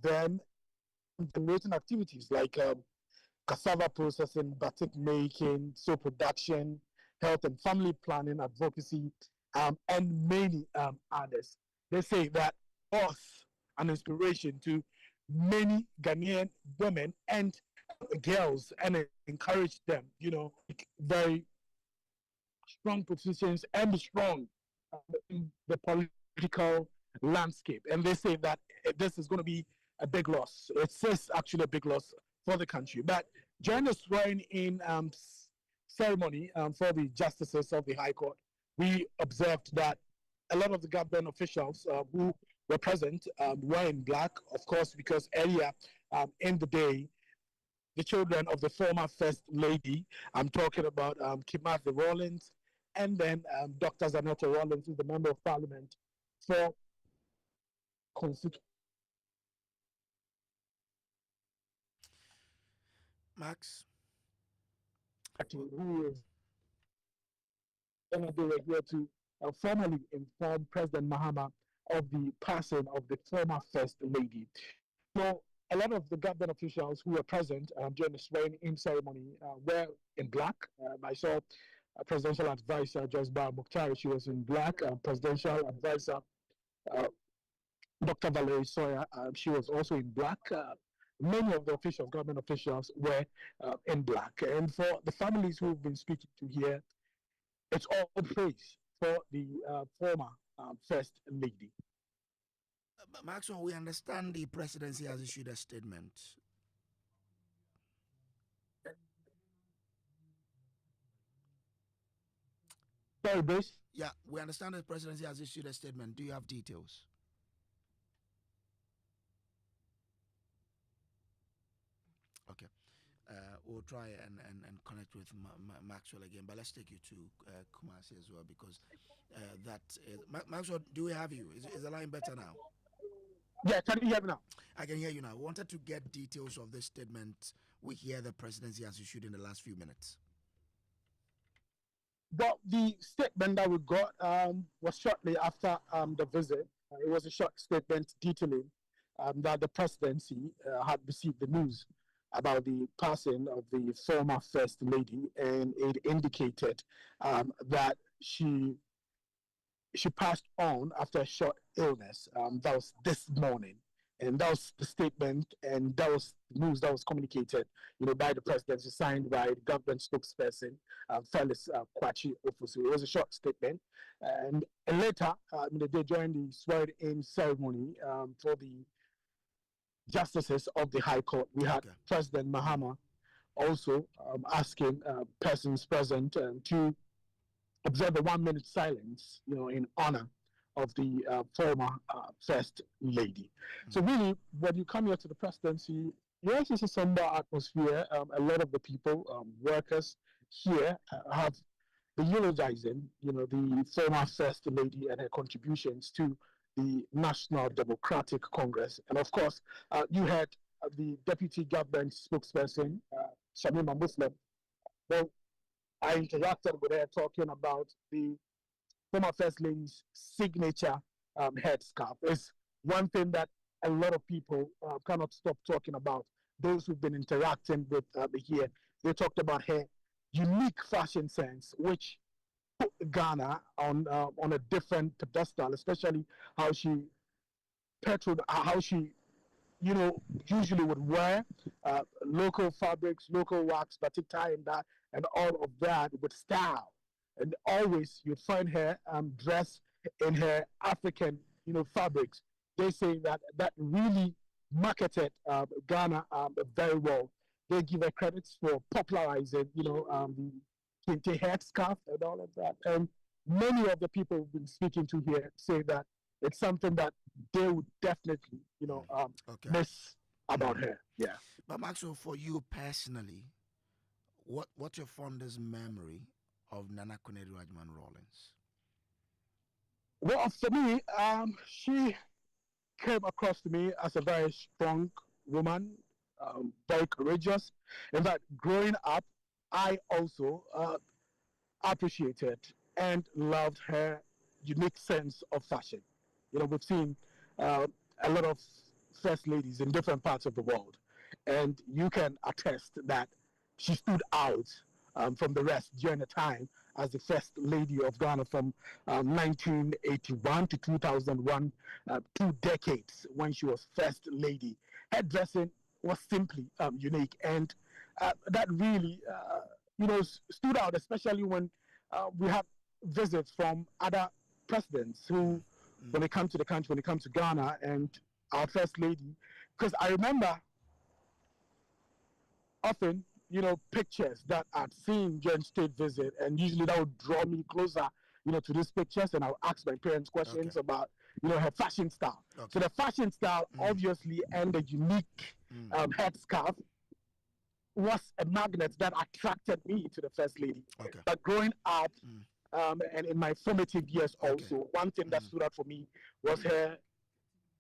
them in generating activities like cassava processing, batik making, soap production, health and family planning, advocacy, and many others. They say that was an inspiration to many Ghanaian women and girls, and encourage them, very strong positions and be strong in the political landscape. And they say that this is going to be a big loss. It is actually a big loss for the country. But during the swearing-in ceremony for the justices of the High Court, we observed that a lot of the government officials who were present were in black, of course, because earlier in the day, the children of the former First Lady, I'm talking about Kimathi Rawlings, and then Dr. Zanetta Rawlings, who's the Member of Parliament for constituency. Max? Who is going to do it here to formally inform President Mahama of the passing of the former First Lady. So a lot of the government officials who were present during the swearing-in ceremony were in black. I saw Presidential Advisor Josba Mukhtar, she was in black. Presidential Advisor Dr. Valerie Sawyer, she was also in black. Many of the officials, government officials, were in black. And for the families who've been speaking to here, it's all praise for the former First Lady. Maxwell, we understand the presidency has issued a statement. Sorry, Bruce? Yeah, we understand the presidency has issued a statement. Do you have details? Okay. we'll try and connect with Maxwell again. But let's take you to Kumasi as well, because that is... Maxwell, do we have you? Is the line better now? Yeah, can you hear me now? I can hear you now. Wanted to get details of this statement we hear the presidency has issued in the last few minutes. But the statement that we got was shortly after the visit. It was a short statement detailing that the presidency had received the news about the passing of the former First Lady, and it indicated that she passed on after a short illness. That was this morning. And that was the statement, and that was the news that was communicated, by the presidency, signed by the government spokesperson, Felix Kwachi Ofosu. It was a short statement. And later, they joined the swearing-in ceremony for the justices of the High Court. We had President Mahama also asking persons present to observe a 1 minute silence, in honor of the former First Lady. So really, when you come here to the presidency, yes, it's a somber atmosphere. A lot of the people, workers here have been eulogizing, the former First Lady and her contributions to the National Democratic Congress. And of course, you had the deputy government spokesperson, Shamima Muslim. Well, I interacted with her talking about the former First Lady's signature headscarf. It's one thing that a lot of people cannot stop talking about. Those who've been interacting with here, they talked about her unique fashion sense, which put Ghana on a different pedestal, especially how she usually would wear local fabrics, local wax, batik tie, and that, and all of that with style. And always you'd find her dressed in her African, fabrics. They say that really marketed Ghana very well. They give her credits for popularizing, the kente headscarf and all of that. And many of the people we've been speaking to here say that it's something that they would definitely, miss about her. Yeah. But Maxwell, for you personally, what's your fondest memory of Nana Konadu Agyeman-Rawlings? Well, for me, she came across to me as a very strong woman, very courageous. In fact, growing up, I also appreciated and loved her unique sense of fashion. We've seen a lot of first ladies in different parts of the world, and you can attest that she stood out from the rest during the time as the first lady of Ghana from 1981 to 2001, 2 decades when she was first lady. Her dressing was simply unique, and that really, stood out, especially when we have visits from other presidents who, when they come to the country, when they come to Ghana, and our first lady, because I remember often, pictures that I'd seen during state visit, and usually that would draw me closer, to these pictures, and I would ask my parents questions about, her fashion style. So the fashion style, obviously, and the unique headscarf was a magnet that attracted me to the first lady. But growing up, and in my formative years also, one thing that stood out for me was her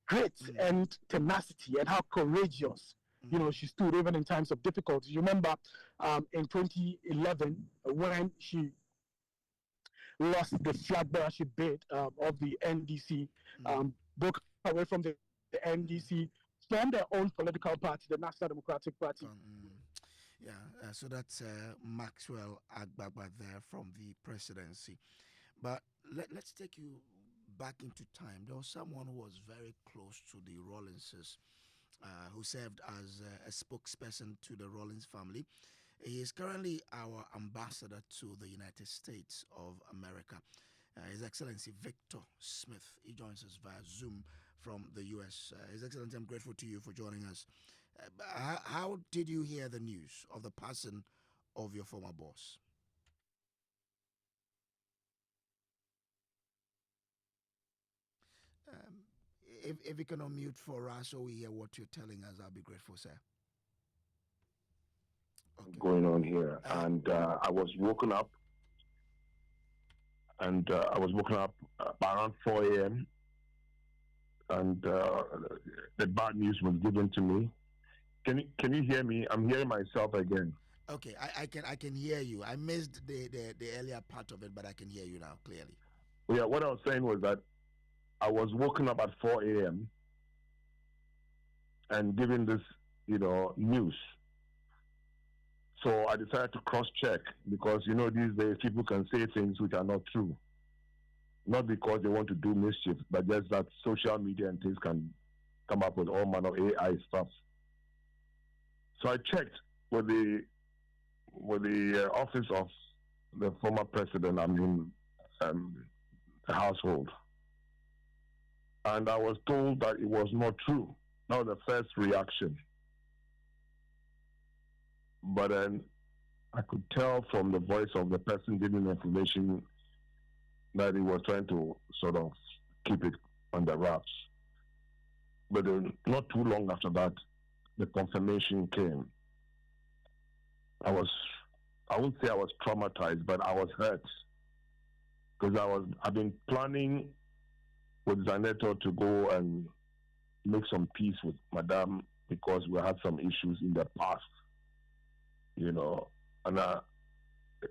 grit and tenacity, and how courageous she stood even in times of difficulty. You remember in 2011 when she lost the flag bearership bid of the NDC, broke away from the NDC, formed their own political party, the National Democratic Party. So that's Maxwell Agbagba there from the presidency. But let's take you back into time. There was someone who was very close to the Rawlingses, who served as a spokesperson to the Rawlings family. He is currently our ambassador to the United States of America. His Excellency Victor Smith. He joins us via Zoom from the U.S. His Excellency, I'm grateful to you for joining us. How did you hear the news of the passing of your former boss? If you can unmute for us so we hear what you're telling us, I'll be grateful, sir. going on here. And I was woken up, around 4 a.m. and the bad news was given to me. Can you hear me? I'm hearing myself again. Okay, I can hear you. I missed the earlier part of it, but I can hear you now clearly. Yeah, what I was saying was that I was woken up at 4 a.m. and given this, news. So I decided to cross-check because, these days people can say things which are not true. Not because they want to do mischief, but just that social media and things can come up with all manner of AI stuff. So I checked with the office of the former president, the household. And I was told that it was not true. That was the first reaction. But then I could tell from the voice of the person giving the information that he was trying to sort of keep it under wraps. But then not too long after that, the confirmation came. I wouldn't say I was traumatized, but I was hurt. Because I've been planning with Zaneto to go and make some peace with Madame because we had some issues in the past, and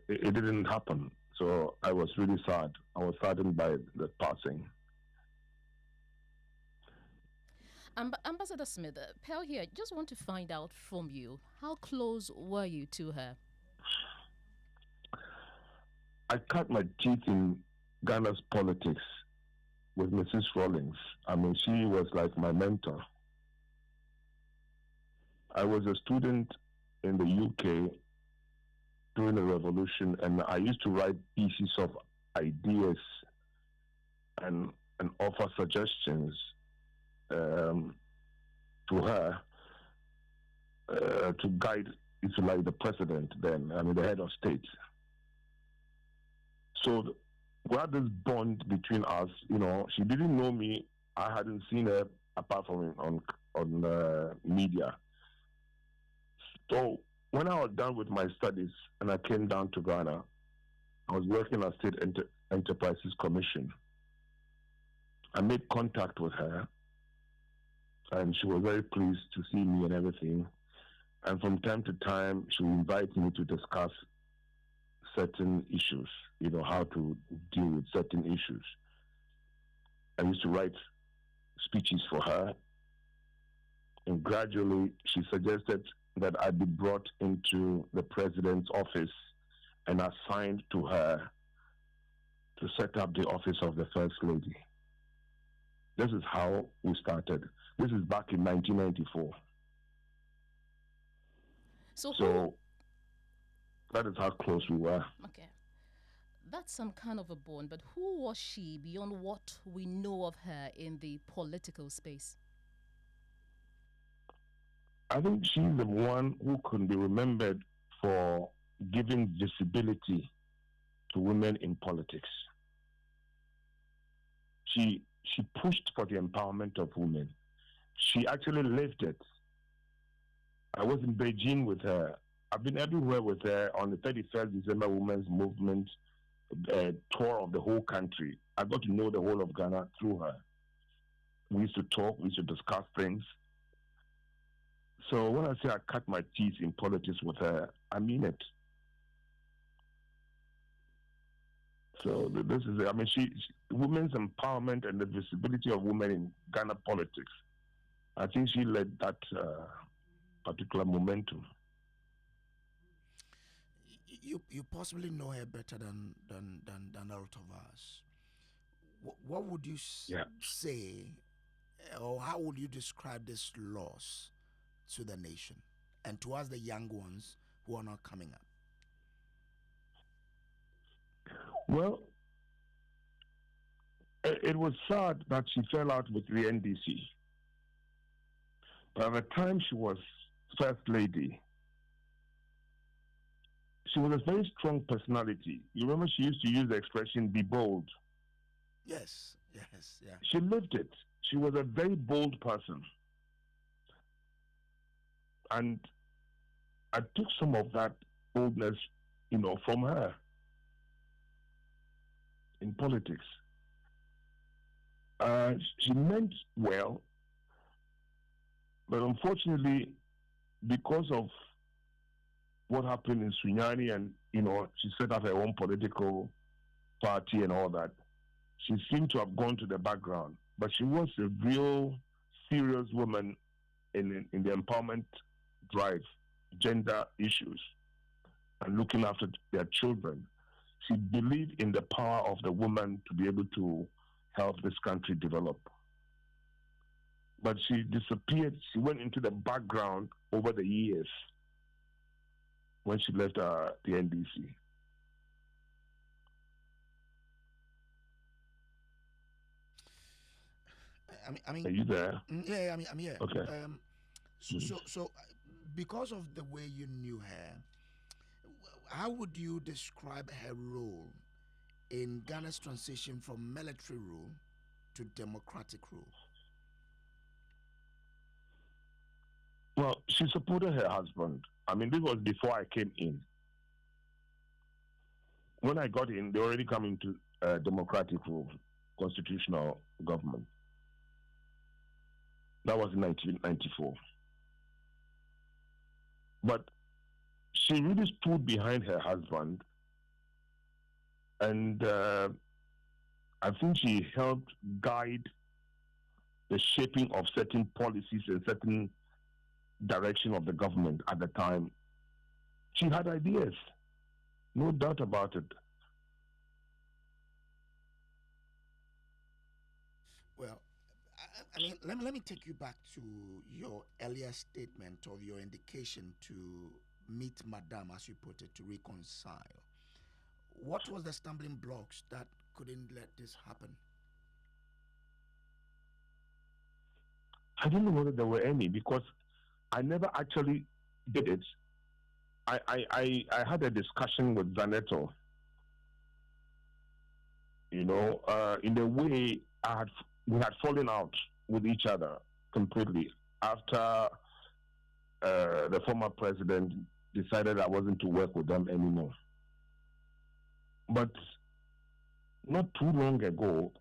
it didn't happen. So I was really sad. I was saddened by the passing. Ambassador Smith, Pearl here, just want to find out from you, how close were you to her? I cut my teeth in Ghana's politics with Mrs. Rawlings. She was like my mentor. I was a student in the UK during the revolution, and I used to write pieces of ideas and offer suggestions to her to guide, if you like, the president then, the head of state. So we had this bond between us. She didn't know me. I hadn't seen her apart from on media. So when I was done with my studies and I came down to Ghana, I was working at State Enterprises Commission. I made contact with her, and she was very pleased to see me and everything. And from time to time, she would invite me to discuss certain issues, how to deal with certain issues. I used to write speeches for her, and gradually she suggested that I be brought into the president's office and assigned to her to set up the office of the First Lady. This is how we started. This is back in 1994. So that is how close we were. Okay. That's some kind of a bond, but who was she beyond what we know of her in the political space? I think she's the one who can be remembered for giving visibility to women in politics. She pushed for the empowerment of women. She actually lived it. I was in Beijing with her. I've been everywhere with her on the 31st December Women's Movement tour of the whole country. I got to know the whole of Ghana through her. We used to talk, we used to discuss things. So when I say I cut my teeth in politics with her, I mean it. So this is, women's empowerment and the visibility of women in Ghana politics. I think she led that particular momentum. You possibly know her better than a lot of us. What would you say, or how would you describe this loss to the nation and to us, the young ones who are not coming up? Well, it was sad that she fell out with the NDC. By the time she was First Lady, she was a very strong personality. You remember she used to use the expression, be bold. Yes, yeah. She lived it. She was a very bold person. And I took some of that boldness, from her in politics. She meant well, but unfortunately, because of what happened in Sunyani and, she set up her own political party and all that, she seemed to have gone to the background. But she was a real serious woman in the empowerment drive, gender issues, and looking after their children. She believed in the power of the woman to be able to help this country develop. But she disappeared. She went into the background over the years when she left the NDC. I mean, are you there? Yeah, I'm here. Okay. So, because of the way you knew her, how would you describe her role in Ghana's transition from military rule to democratic rule? Well, she supported her husband. I mean, this was before I came in. When I got in, they were already coming to democratic rule, constitutional government. That was in 1994. But she really stood behind her husband, and I think she helped guide the shaping of certain policies and certain direction of the government at the time. She had ideas, no doubt about it. Well, I mean, let me take you back to your earlier statement of your indication to meet Madame, as you put it, to reconcile. What was the stumbling blocks that couldn't let this happen? I don't know whether there were any, because I never actually did it. I had a discussion with Zaneto. In a way, we had fallen out with each other completely after the former president decided I wasn't to work with them anymore. But not too long ago,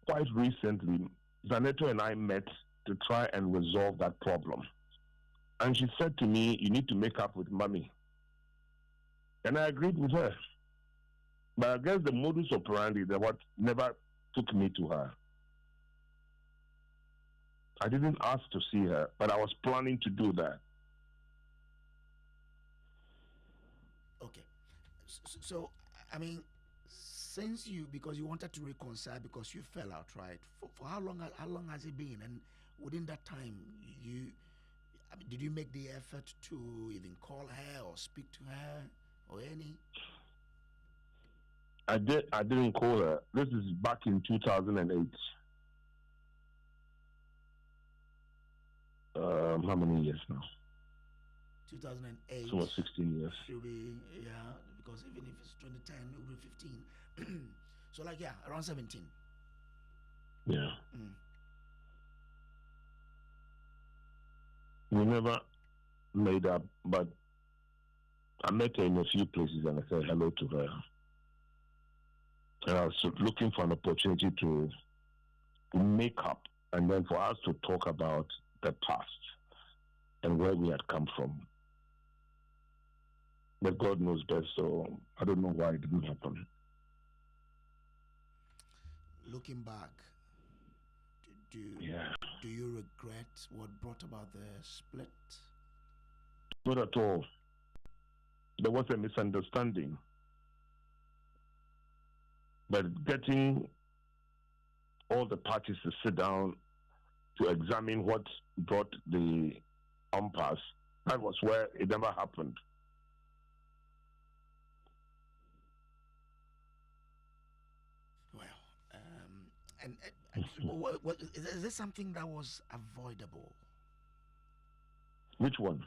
quite recently, Zaneto and I met to try and resolve that problem. And she said to me, you need to make up with mommy. And I agreed with her. But I guess the modus operandi, what never took me to her. I didn't ask to see her, but I was planning to do that. Okay. So I mean, because you wanted to reconcile because you fell out, right? For how long has it been? And within that time, did you make the effort to even call her or speak to her or any? I didn't call her. This is back in 2008. How many years now? 2008. So 16 years. Should be, yeah, because even if it's 2010, it will be 15. So around 17. Yeah. We never made up, but I met her in a few places and I said hello to her. And I was looking for an opportunity to make up and then for us to talk about the past and where we had come from. But God knows best, so I don't know why it didn't happen. Looking back, do you regret what brought about the split? Not at all. There was a misunderstanding. But getting all the parties to sit down to examine what brought the impasse, that was where it never happened. And is this something that was avoidable? Which one?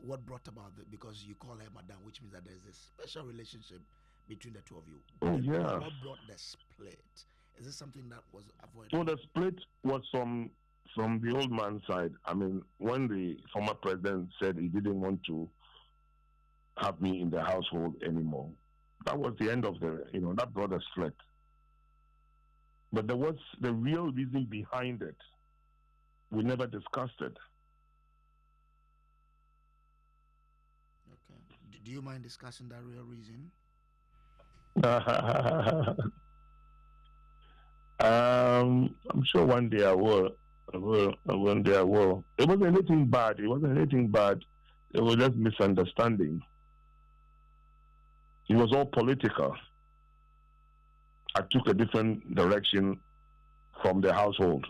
What brought about because you call her Madame, which means that there's a special relationship between the two of you. Oh, yeah. What brought the split? Is this something that was avoidable? So the split was from the old man's side. I mean, when the former president said he didn't want to have me in the household anymore. That was the end of that brought us fled. But there was the real reason behind it. We never discussed it. Okay. Do you mind discussing that real reason? I'm sure one day I will. One day I will. It wasn't anything bad. It was just misunderstanding. It was all political. I took a different direction from the household.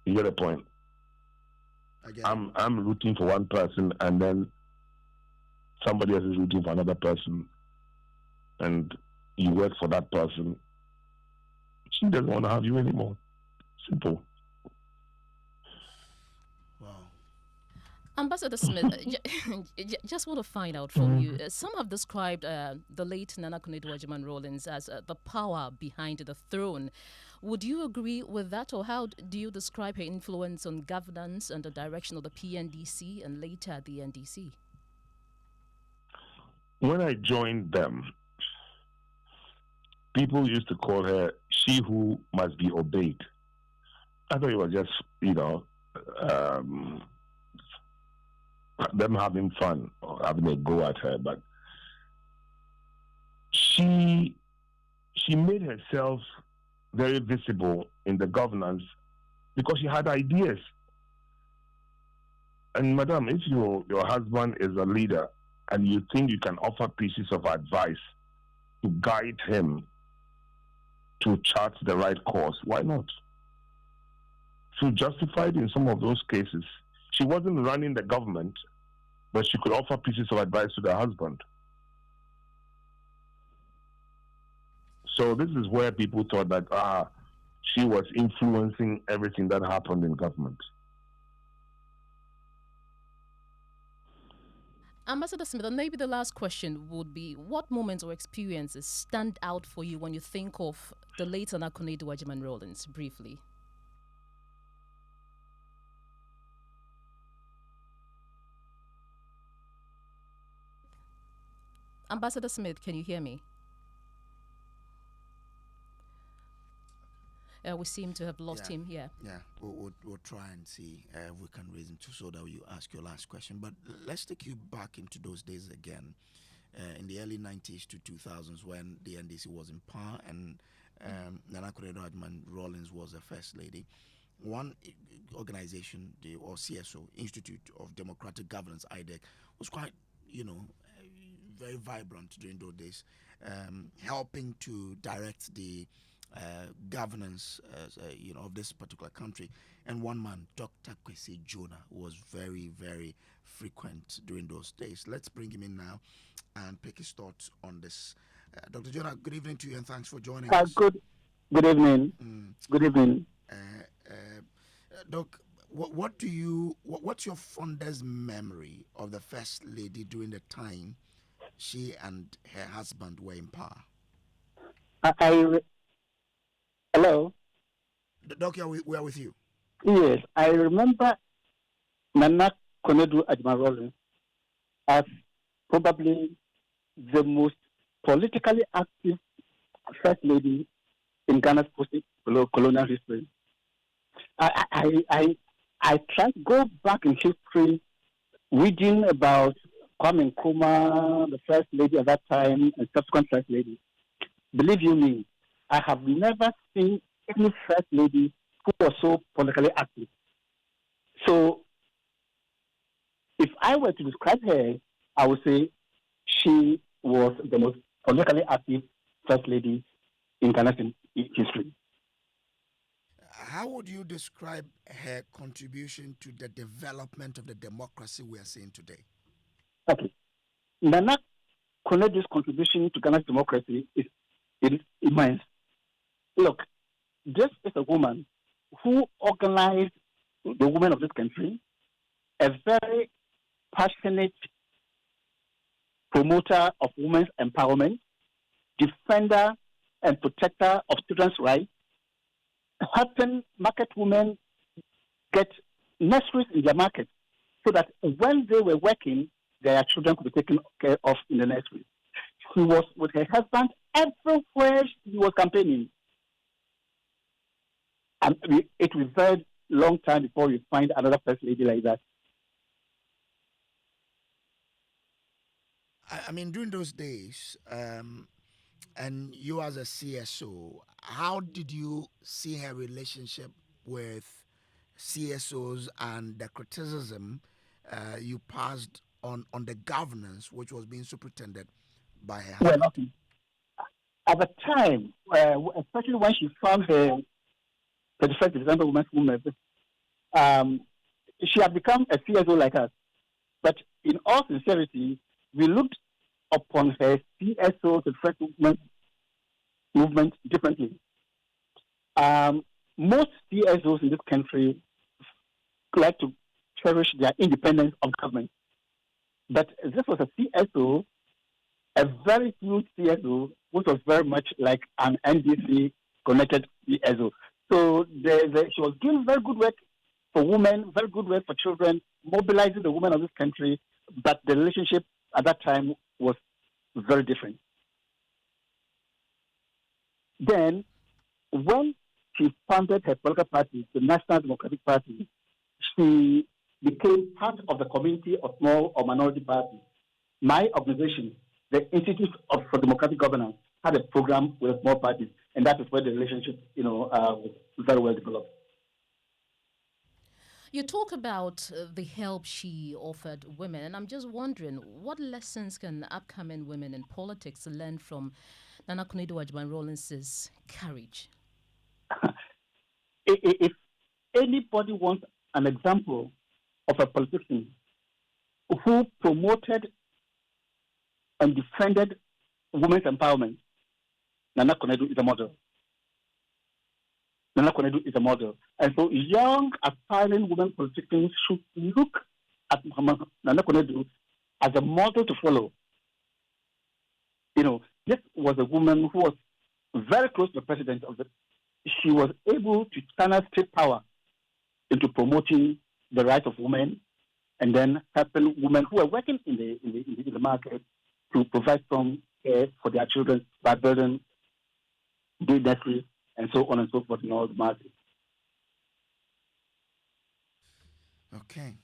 You get the point? I'm rooting for one person, and then somebody else is rooting for another person, and you work for that person. She doesn't want to have you anymore. Simple. Wow. Ambassador Smith, just want to find out from you. Some have described the late Nana Konadu Agyeman-Rawlings as the power behind the throne. Would you agree with that, or how do you describe her influence on governance and the direction of the PNDC and later the NDC? When I joined them, people used to call her she who must be obeyed. I thought it was just, them having fun or having a go at her, but she made herself very visible in the governance because she had ideas. And madam, if your husband is a leader and you think you can offer pieces of advice to guide him to chart the right course, why not? She justified in some of those cases. She wasn't running the government, but she could offer pieces of advice to the husband. So this is where people thought that she was influencing everything that happened in government. Ambassador Smith, and maybe the last question would be, what moments or experiences stand out for you when you think of the late Nana Konadu Agyeman-Rawlings, briefly? Ambassador Smith, can you hear me? We seem to have lost him. Yeah. We'll try and see if we can raise him so that you ask your last question. But let's take you back into those days again, in the early 90s to 2000s, when the NDC was in power and Nana Konadu Agyeman-Rawlings was the first lady. One organization, or CSO, Institute of Democratic Governance, IDEC, was quite, very vibrant during those days, helping to direct the governance of this particular country. And one man, Dr. Kwesi Jonah, was very, very frequent during those days. Let's bring him in now and pick his thoughts on this. Dr. Jonah, good evening to you and thanks for joining us. Good evening. Good evening. Doc, what's your fondest memory of the First Lady during the time she and her husband were in power? Hello? Doctor, we are with you. Yes, I remember Nana Konadu Agyeman-Rawlings as probably the most politically active first lady in Ghana's post-colonial history. I tried to go back in history, reading about Kwame Nkrumah, the first lady at that time, and subsequent first lady. Believe you me, I have never seen any first lady who was so politically active. So, if I were to describe her, I would say she was the most politically active first lady in Ghana's history. How would you describe her contribution to the development of the democracy we are seeing today? Okay. Nana Konadu's contribution to Ghana's democracy is immense. Look, this is a woman who organized the women of this country, a very passionate promoter of women's empowerment, defender and protector of children's rights, helping market women get nurseries in their market so that when they were working, their children could be taken care of in the nursery. She was with her husband everywhere he was campaigning. And it was a very long time before you find another first lady like that. I mean, during those days, and you as a CSO, how did you see her relationship with CSOs and the criticism you passed on the governance, which was being superintended by her husband? Well, at the time, especially when she found her 31st December Women's Movement, she had become a CSO like us. But in all sincerity, we looked upon her CSO, the French movement differently. Most CSOs in this country like to cherish their independence of government. But this was a CSO, a very huge CSO, which was very much like an NDC connected CSO. So she was doing very good work for women, very good work for children, mobilizing the women of this country, but the relationship at that time was very different. Then, when she founded her political party, the National Democratic Party, she became part of the community of small or minority parties. My organization, the Institute for Democratic Governance, had a program with small parties, and that is where the relationship, was very well developed. You talk about the help she offered women, and I'm just wondering, what lessons can upcoming women in politics learn from Nana Konadu Agyeman-Rawlings' courage? If anybody wants an example of a politician who promoted and defended women's empowerment, Nana Konadu is a model. Nana Konadu is a model. And so young, aspiring women politicians should look at Nana Konadu as a model to follow. This was a woman who was very close to the president of the. She was able to channel state power into promoting the rights of women, and then helping women who are working in the market to provide some care for their children by building day nurseries and so on and so forth in all the markets. Okay.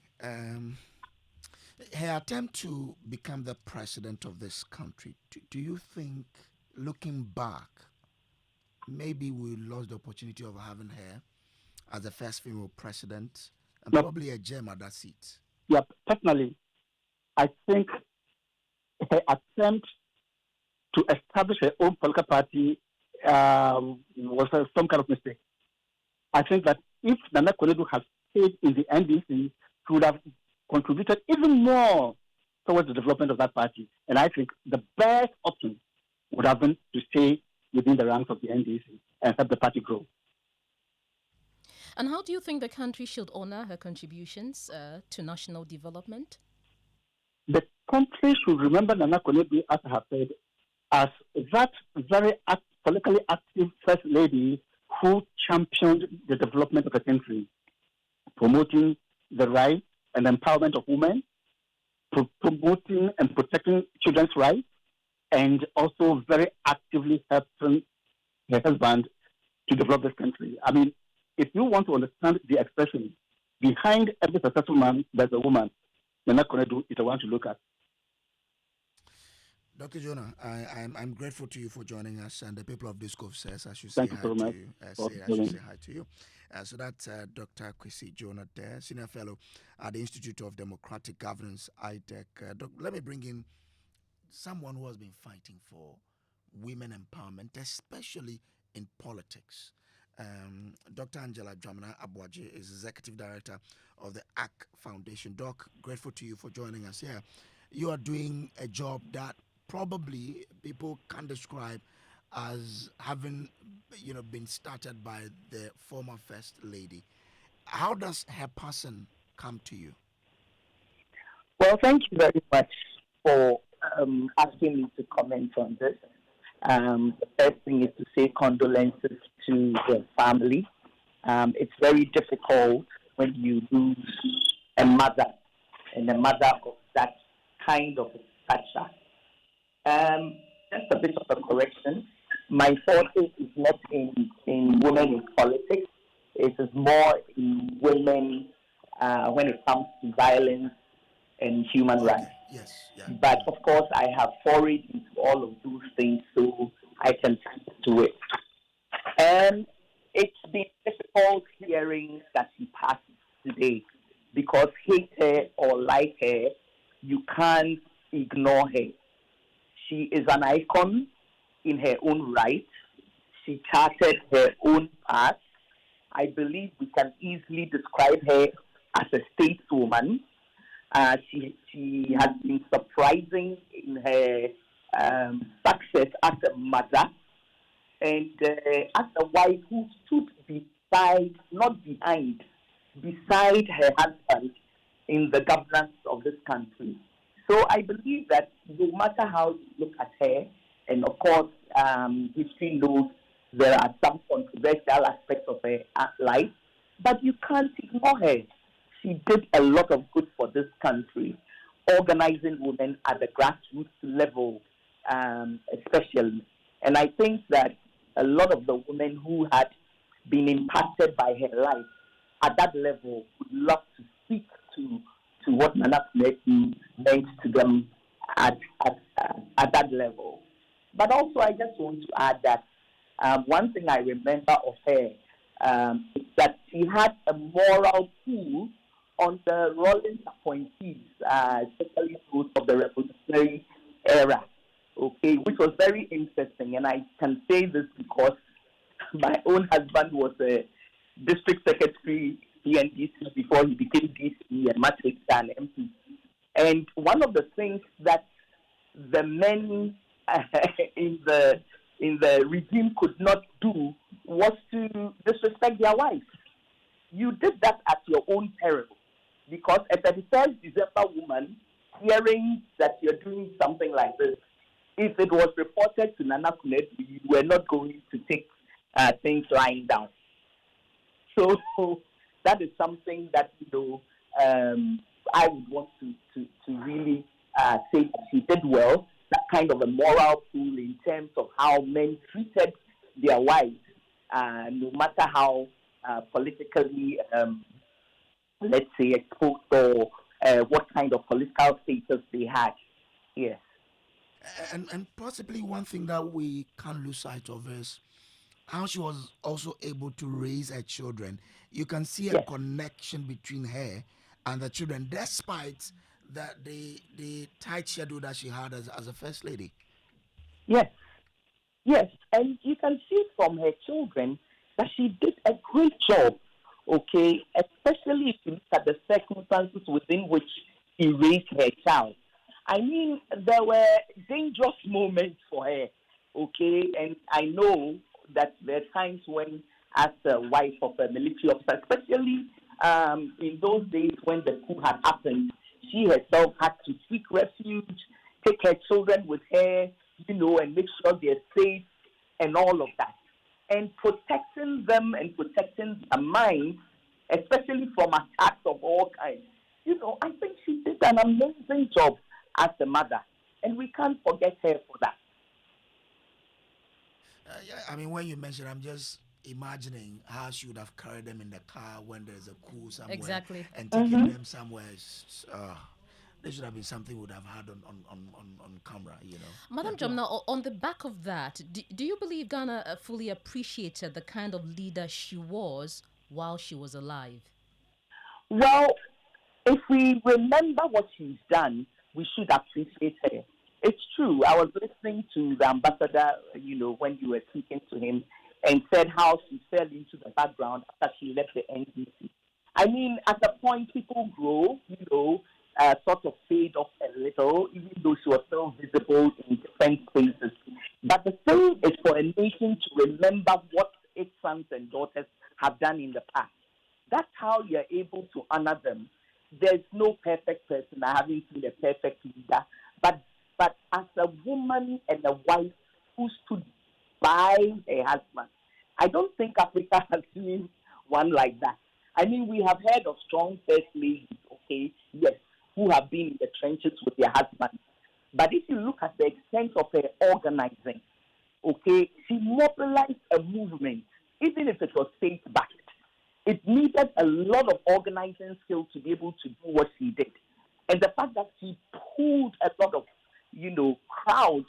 Her attempt to become the president of this country, do you think, looking back, maybe we lost the opportunity of having her as the first female president and probably a gem at that seat? Yeah, personally, I think her attempt to establish her own political party was some kind of mistake. I think that if Nana Konadu had stayed in the NDC, she would have contributed even more towards the development of that party. And I think the best option would have been to stay within the ranks of the NDC and help the party grow. And how do you think the country should honor her contributions to national development? The country should remember Nana Konadu, as I have said, as that very politically active first lady who championed the development of the country, promoting the rights and empowerment of women, promoting and protecting children's rights, and also very actively helping her husband to develop this country. I mean, if you want to understand the expression, behind every successful man, there's a woman. Nana Konadu is the one to look at. Dr. Jonah, I'm grateful to you for joining us, and the people of Disco says I should say hi to you. I should say hi to you. So that's Dr. Kwesi Jonah there, Senior Fellow at the Institute of Democratic Governance, IDEC. Let me bring in someone who has been fighting for women empowerment, especially in politics. Dr. Dwamena Aboagye is Executive Director of the AC Foundation. Doc, grateful to you for joining us here. You are doing a job that probably people can describe as having, been started by the former First Lady. How does her person come to you? Well, thank you very much for asking me to comment on this. The first thing is to say condolences to the family. It's very difficult when you lose a mother, and a mother of that kind of stature. Just a bit of a correction. My forte is not in women in politics. It is more in women when it comes to violence and human rights. Yes. Yeah. But of course, I have forayed into all of those things, so I can speak to it. And it's been difficult hearing that she passed today because hate her or like her, you can't ignore her. She is an icon in her own right. She charted her own path. I believe we can easily describe her as a stateswoman. She has been surprising in her success as a mother and as a wife who stood beside, not behind, beside her husband in the governance of this country. So I believe that no matter how you look at her, and of course, history knows there are some controversial aspects of her life, but you can't ignore her. She did a lot of good for this country, organizing women at the grassroots level, especially. And I think that a lot of the women who had been impacted by her life at that level would love to speak to what Nana Kweku meant to them at that level. But also, I just want to add that one thing I remember of her is that she had a moral pull on the Rawlings appointees, especially those of the revolutionary era, okay, which was very interesting. And I can say this because my own husband was a district secretary PNDC before he became DC and much later an MP. And one of the things that the men in the regime could not do was to disrespect their wives. You did that at your own peril, because a 31st December woman hearing that you're doing something like this, if it was reported to Nana Kweku, you were not going to take things lying down. So that is something that I would want to really say that she did well. That kind of a moral tool in terms of how men treated their wives, no matter how politically, let's say, exposed or what kind of political status they had. Yes. And possibly one thing that we can't lose sight of is how she was also able to raise her children. You can see a connection between her and the children, despite that the tight schedule that she had as a first lady. Yes, and you can see from her children that she did a great job, okay, especially if you look at the circumstances within which she raised her child. I mean, there were dangerous moments for her, okay, and I know that there are times when, as the wife of a military officer, especially in those days when the coup had happened, she herself had to seek refuge, take her children with her, and make sure they're safe and all of that. And protecting them and protecting their minds, especially from attacks of all kinds. I think she did an amazing job as a mother, and we can't forget her for that. I mean, when you mention, I'm just imagining how she would have carried them in the car when there's a coup somewhere. Exactly. And taking them somewhere. There should have been something we would have had on camera, Madam Dwamena, on the back of that, do you believe Ghana fully appreciated the kind of leader she was while she was alive? Well, if we remember what she's done, we should appreciate her. It's true. I was listening to the ambassador, when you were speaking to him, and said how she fell into the background after she left the NDC. I mean, at a point, people grow, sort of fade off a little, even though she was still visible in different spaces. But the thing is for a nation to remember what its sons and daughters have done in the past. That's how you're able to honor them. There's no perfect person. I haven't seen a perfect leader. But as a woman and a wife who stood by her husband, I don't think Africa has seen one like that. I mean, we have heard of strong first ladies, okay, yes, who have been in the trenches with their husbands. But if you look at the extent of her organizing, okay, she mobilized a movement, even if it was state-backed. It needed a lot of organizing skills to be able to do what she did. And the fact that she pulled a lot of, crowd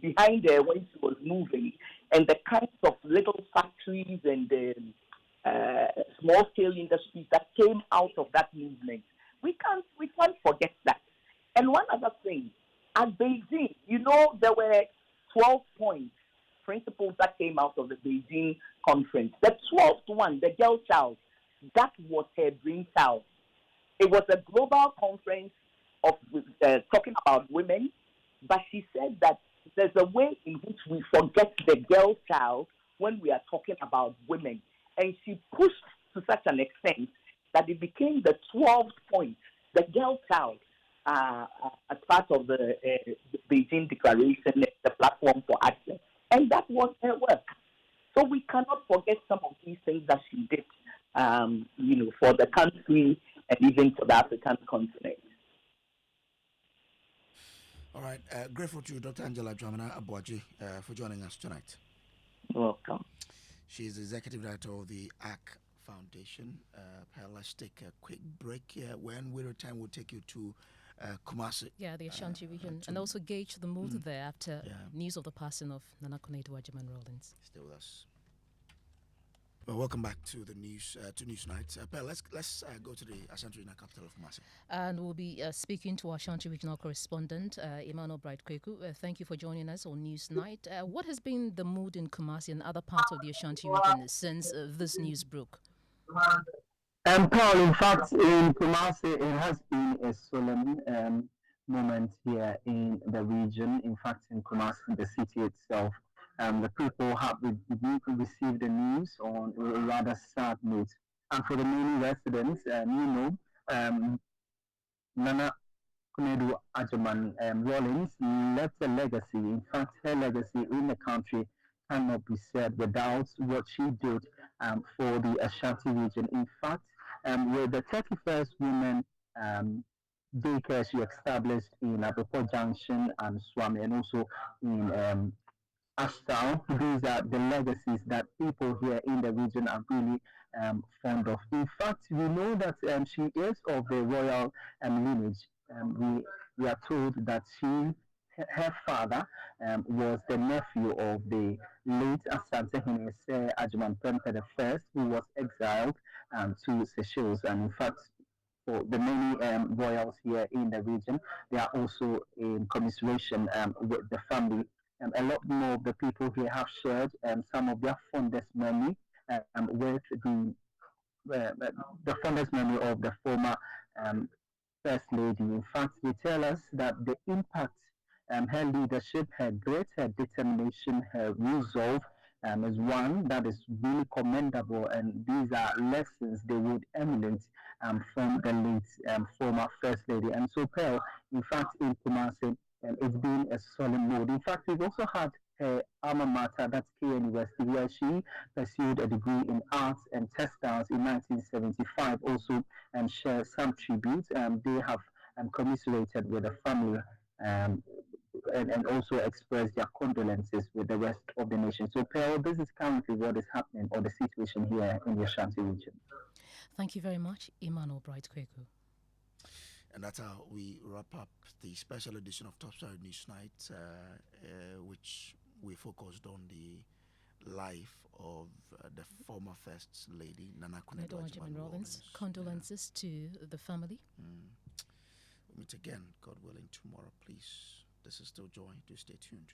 behind her when she was moving, and the kinds of little factories and small-scale industries that came out of that movement, we can't forget that. And one other thing, at Beijing, there were 12 points, principles that came out of the Beijing conference. The 12th one, the girl child, that was her brainchild. It was a global conference of talking about women, but she said that there's a way in which we forget the girl child when we are talking about women. And she pushed to such an extent that it became the 12th point, the girl child, as part of the Beijing Declaration, the platform for action. And that was her work. So we cannot forget some of these things that she did, for the country and even for the African continent. All right. Grateful to Dr. Angela Dwamena Aboagye for joining us tonight. You're welcome. She's the executive director of the ACK Foundation. Let's take a quick break here. When we return, we'll take you to Kumasi. Yeah, the Ashanti region. And also gauge the mood there after news of the passing of Nana Konadu Agyeman-Rawlings. Stay with us. Well, welcome back to the news to Newsnight. Let's go to the Ashanti regional capital of Kumasi. And we'll be speaking to our Ashanti regional correspondent, Emmanuel Bright Quaicoe. Thank you for joining us on Newsnight. What has been the mood in Kumasi and other parts of the Ashanti region since this news broke? Paul, in fact, in Kumasi, it has been a solemn moment here in the region. In fact, in Kumasi, the city itself, the people have received the news on a rather sad note. And for the many residents, Nana Konadu Agyeman-Rawlings left a legacy. In fact, her legacy in the country cannot be said without what she did for the Ashanti region. In fact, with the 31st women daycare she established in Abepo Junction and Swami, and also in Ashtown, these are the legacies that people here in the region are really fond of. In fact, we know that she is of the royal lineage. We are told that her father was the nephew of the late Asante Agyeman-Rawlings I, who was exiled to Seychelles. And in fact, for the many royals here in the region, they are also in commiseration with the family. A lot more of the people here have shared some of their fondest memory with the fondest memory of the former First Lady. In fact, they tell us that the impact her leadership, her determination, her resolve is one that is really commendable, and these are lessons they would emulate from the late former First Lady. And so, Pearl, in fact, in Kumasi, it's been a solemn mood. In fact, we've also had her alma mater, that's KU University, where she pursued a degree in arts and textiles in 1975, also share some tributes. They have commiserated with the family and also expressed their condolences with the rest of the nation. So, Pearl, this is currently what is happening, or the situation here in the Ashanti region. Thank you very much, Emmanuel Bright Quaicoe. And that's how we wrap up the special edition of Top Story News Night, which we focused on the life of the former First Lady, Nana Konadu Agyeman-Rawlings. Condolences to the family. We'll meet again, God willing, tomorrow. Please, this is still Joy. Do stay tuned.